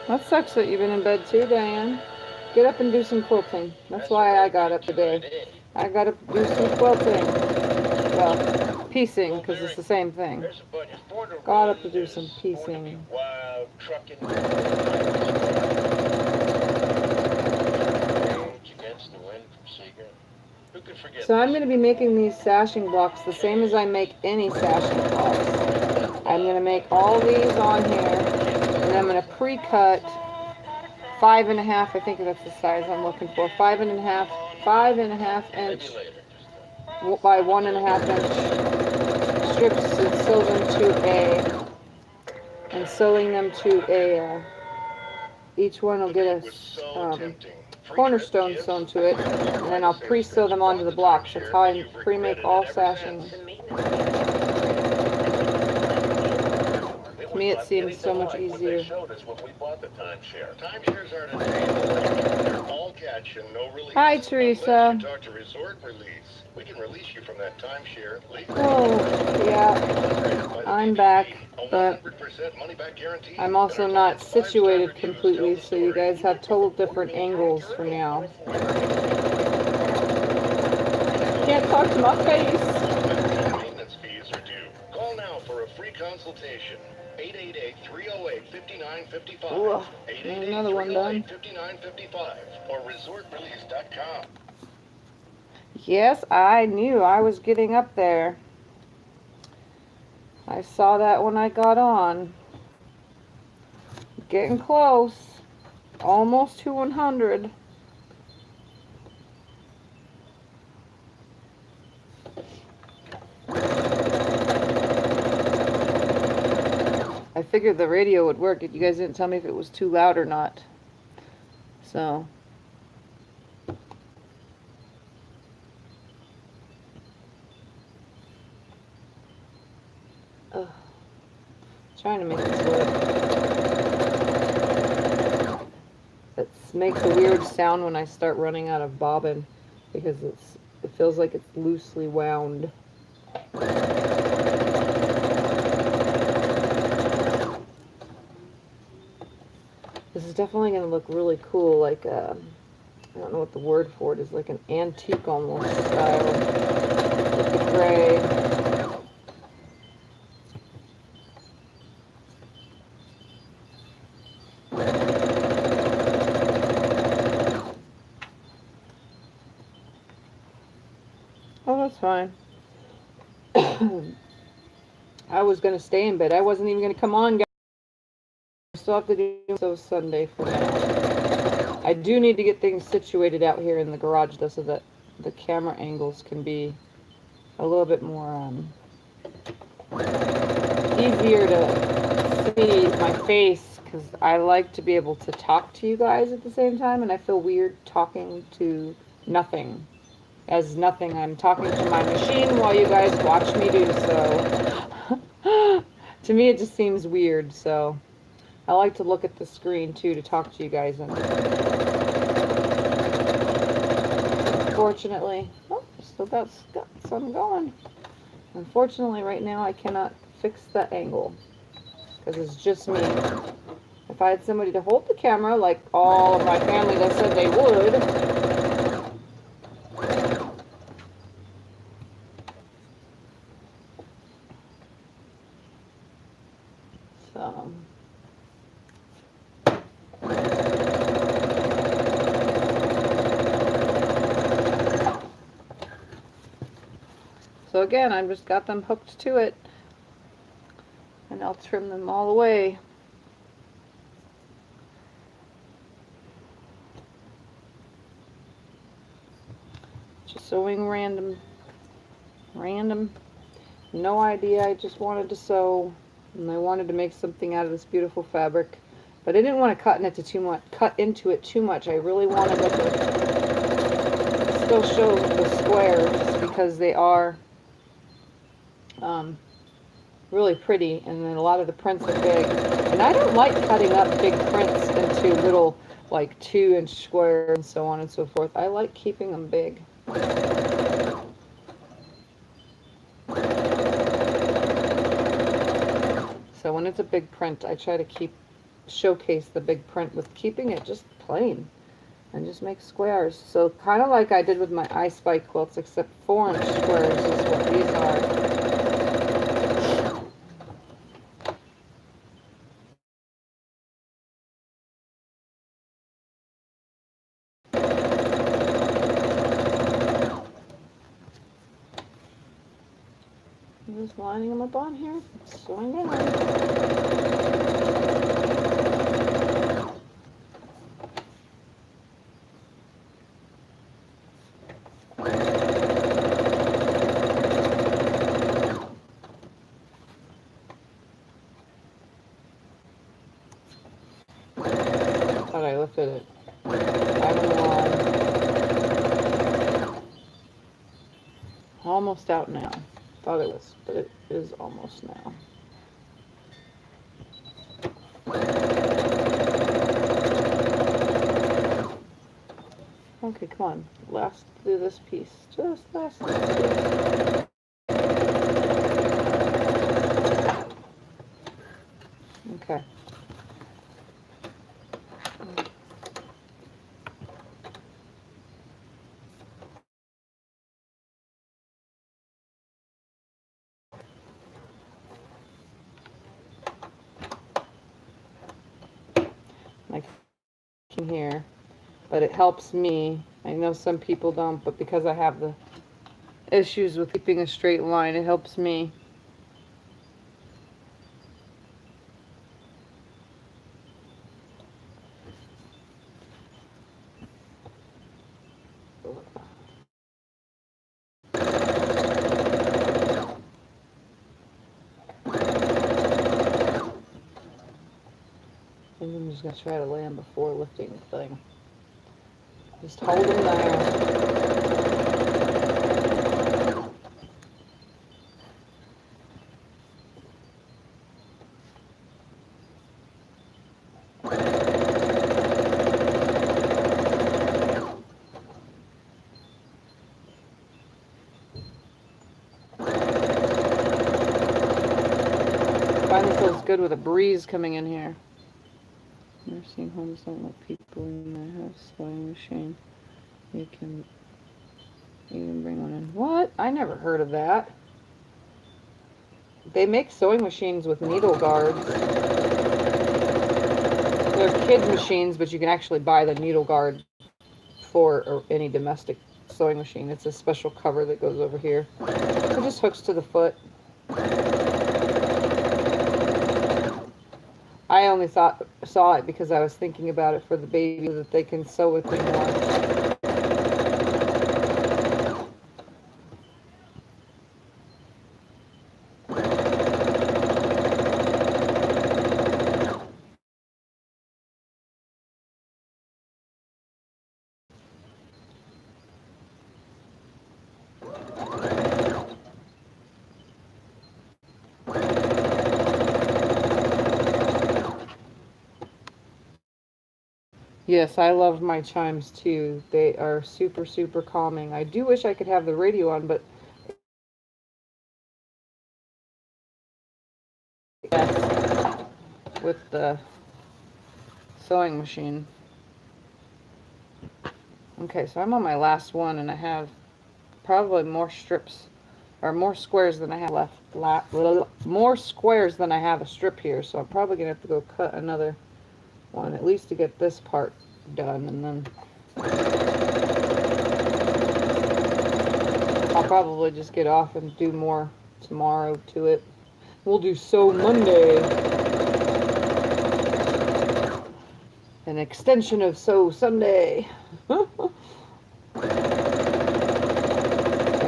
That sucks that you've been in bed too, Diane. Get up and do some quilting. That's why I got up today. I got to do some quilting. Well, piecing, because it's the same thing. Got up to do some piecing. So I'm going to be making these sashing blocks the same as I make any sashing blocks. I'm going to make all these on here, and I'm going to pre-cut 5.5, I think that's the size I'm looking for, 5.5 inch by 1.5 inch strips, and sew them to a, each one will get a cornerstone sewn to it, and then I'll pre-sew them onto the blocks. That's how I pre-make all sashing. To me, it seems so much easier. Hi, Teresa. Oh, yeah, I'm back, but I'm also not situated completely, so you guys have total different angles for now. Can't talk to my face. free consultation. 888-308-5955. Ugh, another one done. 888-308-5955 or resortrelease.com. Yes, I knew I was getting up there. I saw that when I got on. Getting close. Almost to 100. I figured the radio would work. You guys didn't tell me if it was too loud or not. So. Ugh. Trying to make this work. It makes a weird sound when I start running out of bobbin because it feels like it's loosely wound. This is definitely going to look really cool, like I don't know what the word for it is, like an antique almost style with the gray. Oh, that's fine. I was going to stay in bed. I wasn't even going to come on, guys. I still have to do so Sunday for now. I do need to get things situated out here in the garage, though, so that the camera angles can be a little bit more easier to see my face, because I like to be able to talk to you guys at the same time, and I feel weird talking to nothing. As nothing, I'm talking to my machine while you guys watch me do so. To me, it just seems weird, so I like to look at the screen too to talk to you guys. And unfortunately, oh, so that's got some going. Unfortunately, right now I cannot fix that angle because it's just me. If I had somebody to hold the camera, like all of my family that said they would. So again, I've just got them hooked to it, and I'll trim them all away. Just sewing random, no idea. I just wanted to sew, and I wanted to make something out of this beautiful fabric, but I didn't want to cut into it too much. I really wanted to still show the squares because they are really pretty, and then a lot of the prints are big. And I don't like cutting up big prints into little, like 2-inch squares and so on and so forth. I like keeping them big. So when it's a big print, I try to showcase the big print with keeping it just plain and just make squares. So kind of like I did with my I Spy quilts, except 4-inch squares is what these are. I'm just lining them up on here, sewing down. Thought I lifted it. I don't know why. Almost out now. Thought it was, but it is almost now. Okay, come on. Last do this piece. Just last this piece. Okay. here, but it helps me. I know some people don't, but because I have the issues with keeping a straight line, it helps me. I think I'm just going to try to land before lifting the thing. Just hold them there. Finally feels good with a breeze coming in here. Nursing homes don't let people in their house. Sewing machine. You can bring one in. What? I never heard of that. They make sewing machines with needle guards. They're kid machines, but you can actually buy the needle guard for any domestic sewing machine. It's a special cover that goes over here. It just hooks to the foot. I only saw it because I was thinking about it for the baby, so that they can sew with me more. Yes, I love my chimes too. They are super, super calming. I do wish I could have the radio on, but yes, with the sewing machine. Okay, so I'm on my last one, and I have probably more strips, or more squares than I have more squares than I have a strip here, so I'm probably going to have to go cut another one, at least to get this part done, and then I'll probably just get off and do more tomorrow to it. We'll do Sew Monday, an extension of Sew Sunday. Like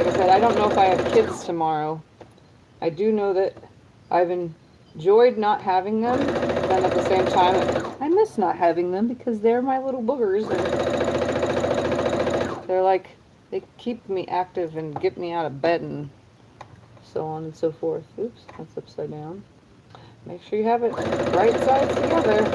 I said, I don't know if I have kids tomorrow. I do know that I've enjoyed not having them, then at the same time I miss not having them because they're my little boogers, and they're like, they keep me active and get me out of bed and so on and so forth. Oops, that's upside down. Make sure you have it right sides together.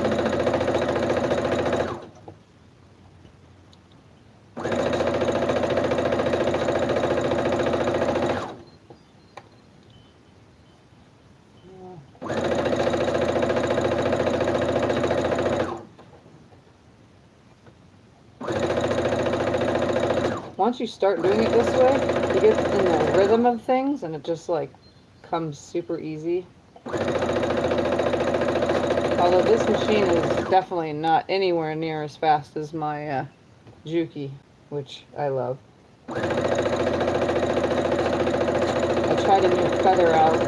Once you start doing it this way, you get in the rhythm of things, and it just like comes super easy. Although this machine is definitely not anywhere near as fast as my Juki, which I love. I tried a new feather out.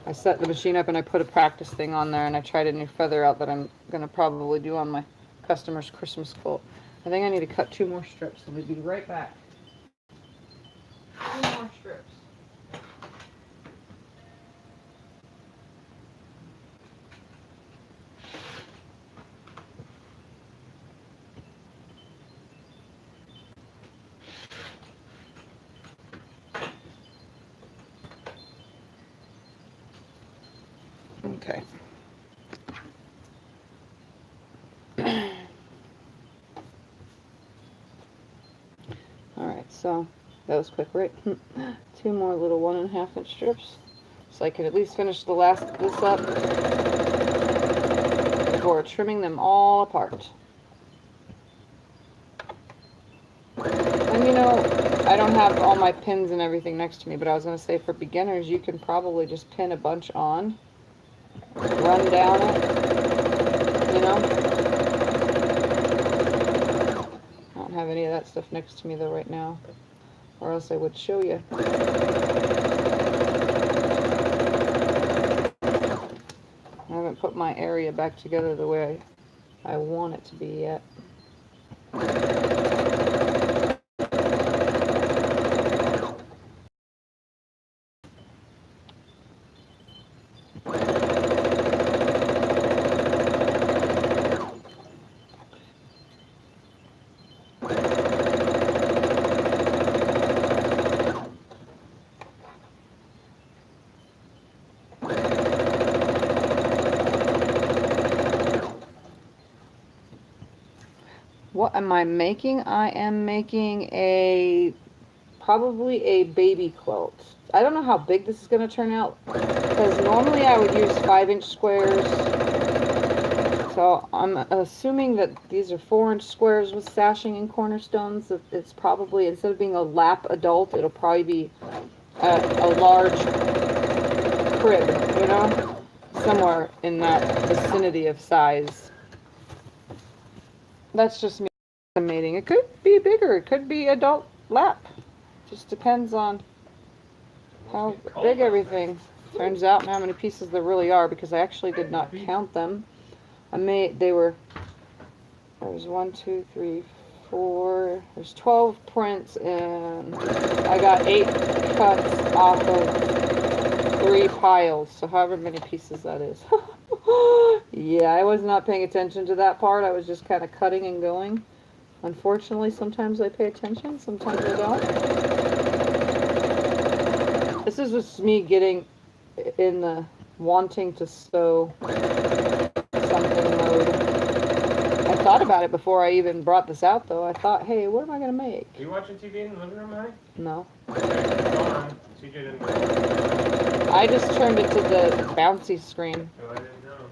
I set the machine up and I put a practice thing on there, and I tried a new feather out that I'm going to probably do on my customer's Christmas quilt. I think I need to cut 2 more strips, so we'll be right back. 2 more strips. Okay. Alright, so that was quick, right? 2 more little 1.5 inch strips, so I can at least finish the last of this up before trimming them all apart. And you know, I don't have all my pins and everything next to me, but I was going to say for beginners, you can probably just pin a bunch on, run down it, you know, have any of that stuff next to me though right now, or else I would show you. I haven't put my area back together the way I want it to be yet. What am I making? I am making probably a baby quilt. I don't know how big this is going to turn out, because normally I would use 5-inch squares. So I'm assuming that these are 4-inch squares with sashing and cornerstones. It's probably, instead of being a lap adult, it'll probably be a large crib, you know? Somewhere in that vicinity of size. That's just me estimating. It could be bigger. It could be adult lap. Just depends on how big everything turns out and how many pieces there really are, because I actually did not count them. There's 1, 2, 3, 4, there's 12 prints, and I got 8 cuts off of 3 piles, so however many pieces that is. Yeah, I was not paying attention to that part. I was just kind of cutting and going. Unfortunately, sometimes I pay attention, sometimes I don't. This is just me getting in the wanting to sew something mode. I thought about it before I even brought this out, though. I thought, hey, what am I going to make? Are you watching TV in the living room, honey? No. CJ didn't. I just turned it to the bouncy screen. Oh, I didn't know.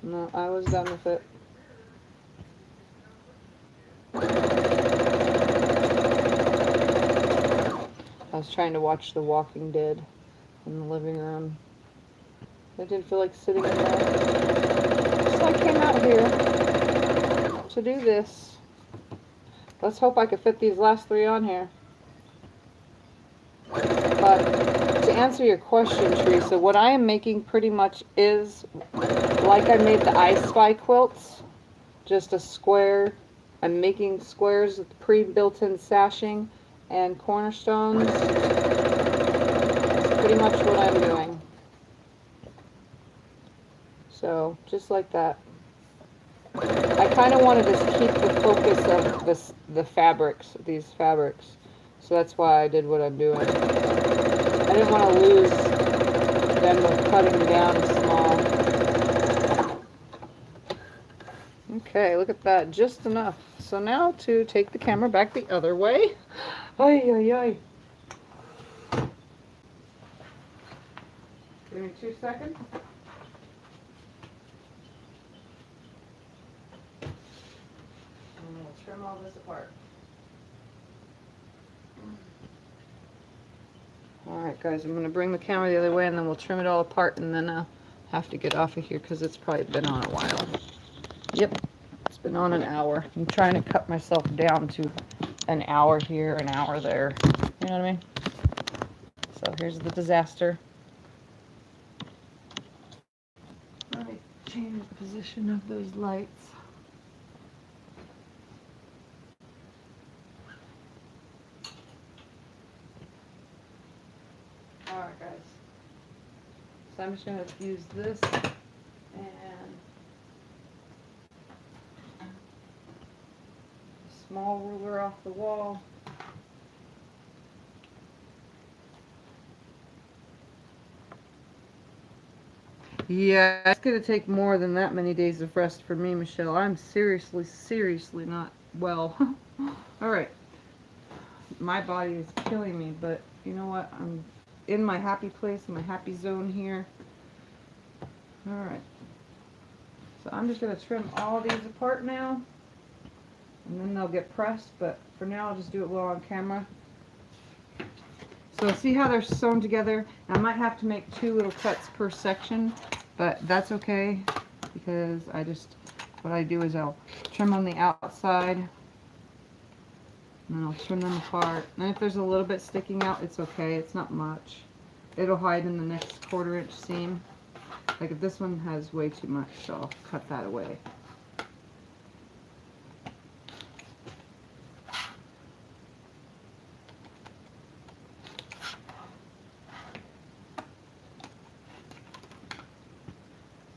No, I was done with it. I was trying to watch The Walking Dead in the living room. I didn't feel like sitting in there. So I came out here to do this. Let's hope I can fit these last 3 on here. But to answer your question, Teresa, what I am making pretty much is like I made the I Spy quilts, just a square. I'm making squares with pre-built-in sashing and cornerstones. That's pretty much what I'm doing. So, just like that. I kind of wanted to keep the focus of the fabrics, these fabrics. So that's why I did what I'm doing. I didn't want to lose them with cutting down small. Okay, look at that, just enough. So now to take the camera back the other way. Ay, ay, ay. Give me 2 seconds. And we'll trim all this apart. Alright guys, I'm going to bring the camera the other way and then we'll trim it all apart, and then I'll have to get off of here because it's probably been on a while. Yep, it's been on an hour. I'm trying to cut myself down to an hour here, an hour there. You know what I mean? So here's the disaster. Let me change the position of those lights. Alright guys, so I'm just going to use this and a small ruler off the wall. Yeah, it's going to take more than that many days of rest for me, Michelle. I'm seriously not well. Alright, my body is killing me, but you know what? I'm in my happy place, in my happy zone here. Alright. So I'm just going to trim all these apart now. And then they'll get pressed, but for now I'll just do it well on camera. So see how they're sewn together? I might have to make 2 little cuts per section, but that's okay, because what I do is I'll trim on the outside And I'll trim them apart. And if there's a little bit sticking out, it's okay. It's not much. It'll hide in the next 1/4 inch seam. Like if this one has way too much, so I'll cut that away.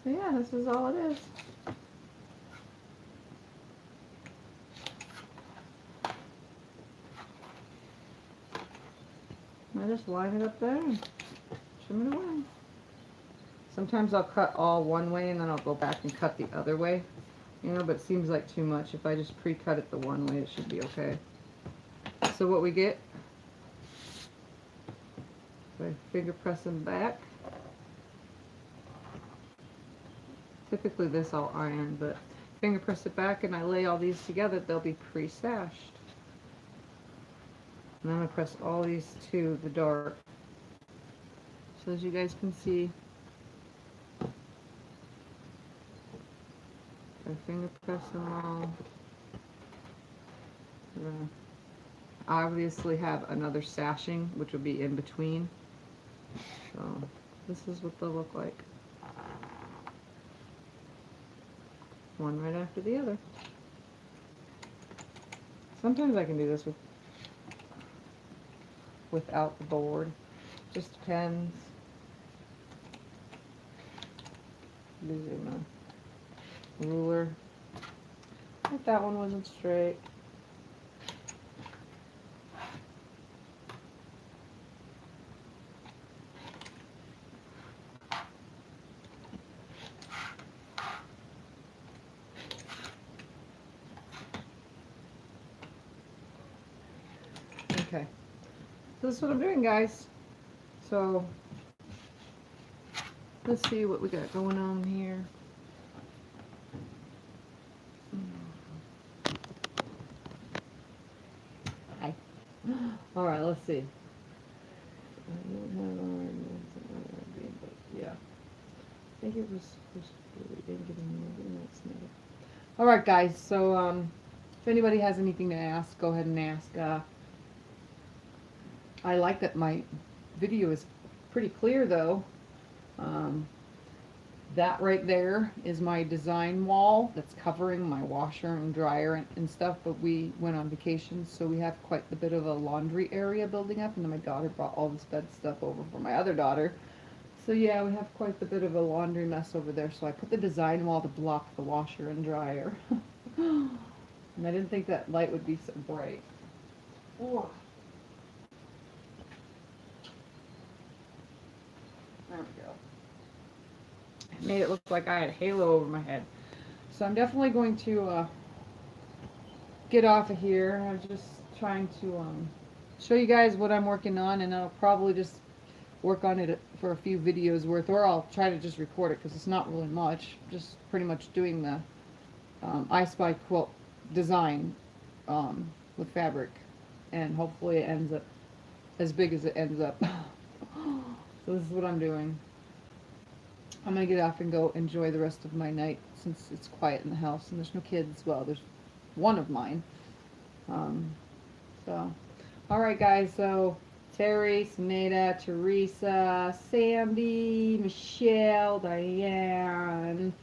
So yeah, this is all it is. I just line it up there and trim it away. Sometimes I'll cut all one way and then I'll go back and cut the other way. You know, but it seems like too much. If I just pre-cut it the one way, it should be okay. So what we get, I finger press them back. Typically this I'll iron, but finger press it back and I lay all these together, they'll be pre-sashed. And then I press all these to the dart. So as you guys can see, I finger press them all. I obviously have another sashing, which will be in between. So this is what they'll look like. One right after the other. Sometimes I can do this without the board. Just depends. Using my ruler. If that one wasn't straight. Okay. So this is what I'm doing, guys. So let's see what we got going on here. Hi. All right, let's see. Yeah. I think it was supposed to be, didn't get any notes. All right, guys. So if anybody has anything to ask, go ahead and ask. I like that my video is pretty clear though. That right there is my design wall that's covering my washer and dryer and stuff, but we went on vacation, so we have quite a bit of a laundry area building up, and then my daughter brought all this bed stuff over for my other daughter. So yeah, we have quite a bit of a laundry mess over there, so I put the design wall to block the washer and dryer. And I didn't think that light would be so bright. Oh. There we go. It made it look like I had a halo over my head. So I'm definitely going to get off of here. I'm just trying to show you guys what I'm working on, and I'll probably just work on it for a few videos worth, or I'll try to just record it because it's not really much. Just pretty much doing the I Spy quilt design with fabric, and hopefully it ends up as big as it ends up. So this is what I'm doing. I'm going to get off and go enjoy the rest of my night since it's quiet in the house and there's no kids. Well, there's one of mine. So, alright guys, so Terry, Suneda, Teresa, Sandy, Michelle, Diane,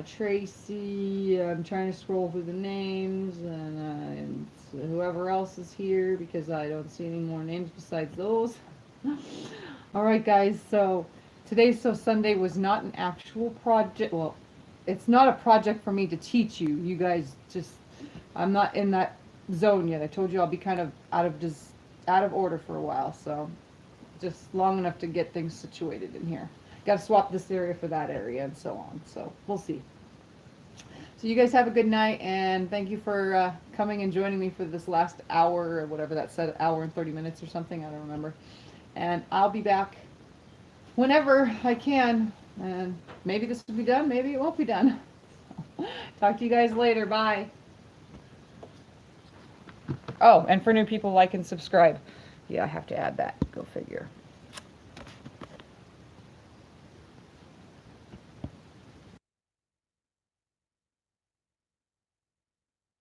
Tracy. I'm trying to scroll through the names, and whoever else is here because I don't see any more names besides those. Alright guys, so today's So Sunday was not an actual project. Well, it's not a project for me to teach you. You guys just, I'm not in that zone yet. I told you I'll be kind of out of order for a while, so just long enough to get things situated in here. Got to swap this area for that area and so on, so we'll see. So you guys have a good night, and thank you for coming and joining me for this last hour or whatever that said, hour and 30 minutes or something, I don't remember. And I'll be back whenever I can, and maybe this will be done, maybe it won't be done. Talk to you guys later. Bye. Oh, and for new people, like and subscribe. Yeah, I have to add that. Go figure.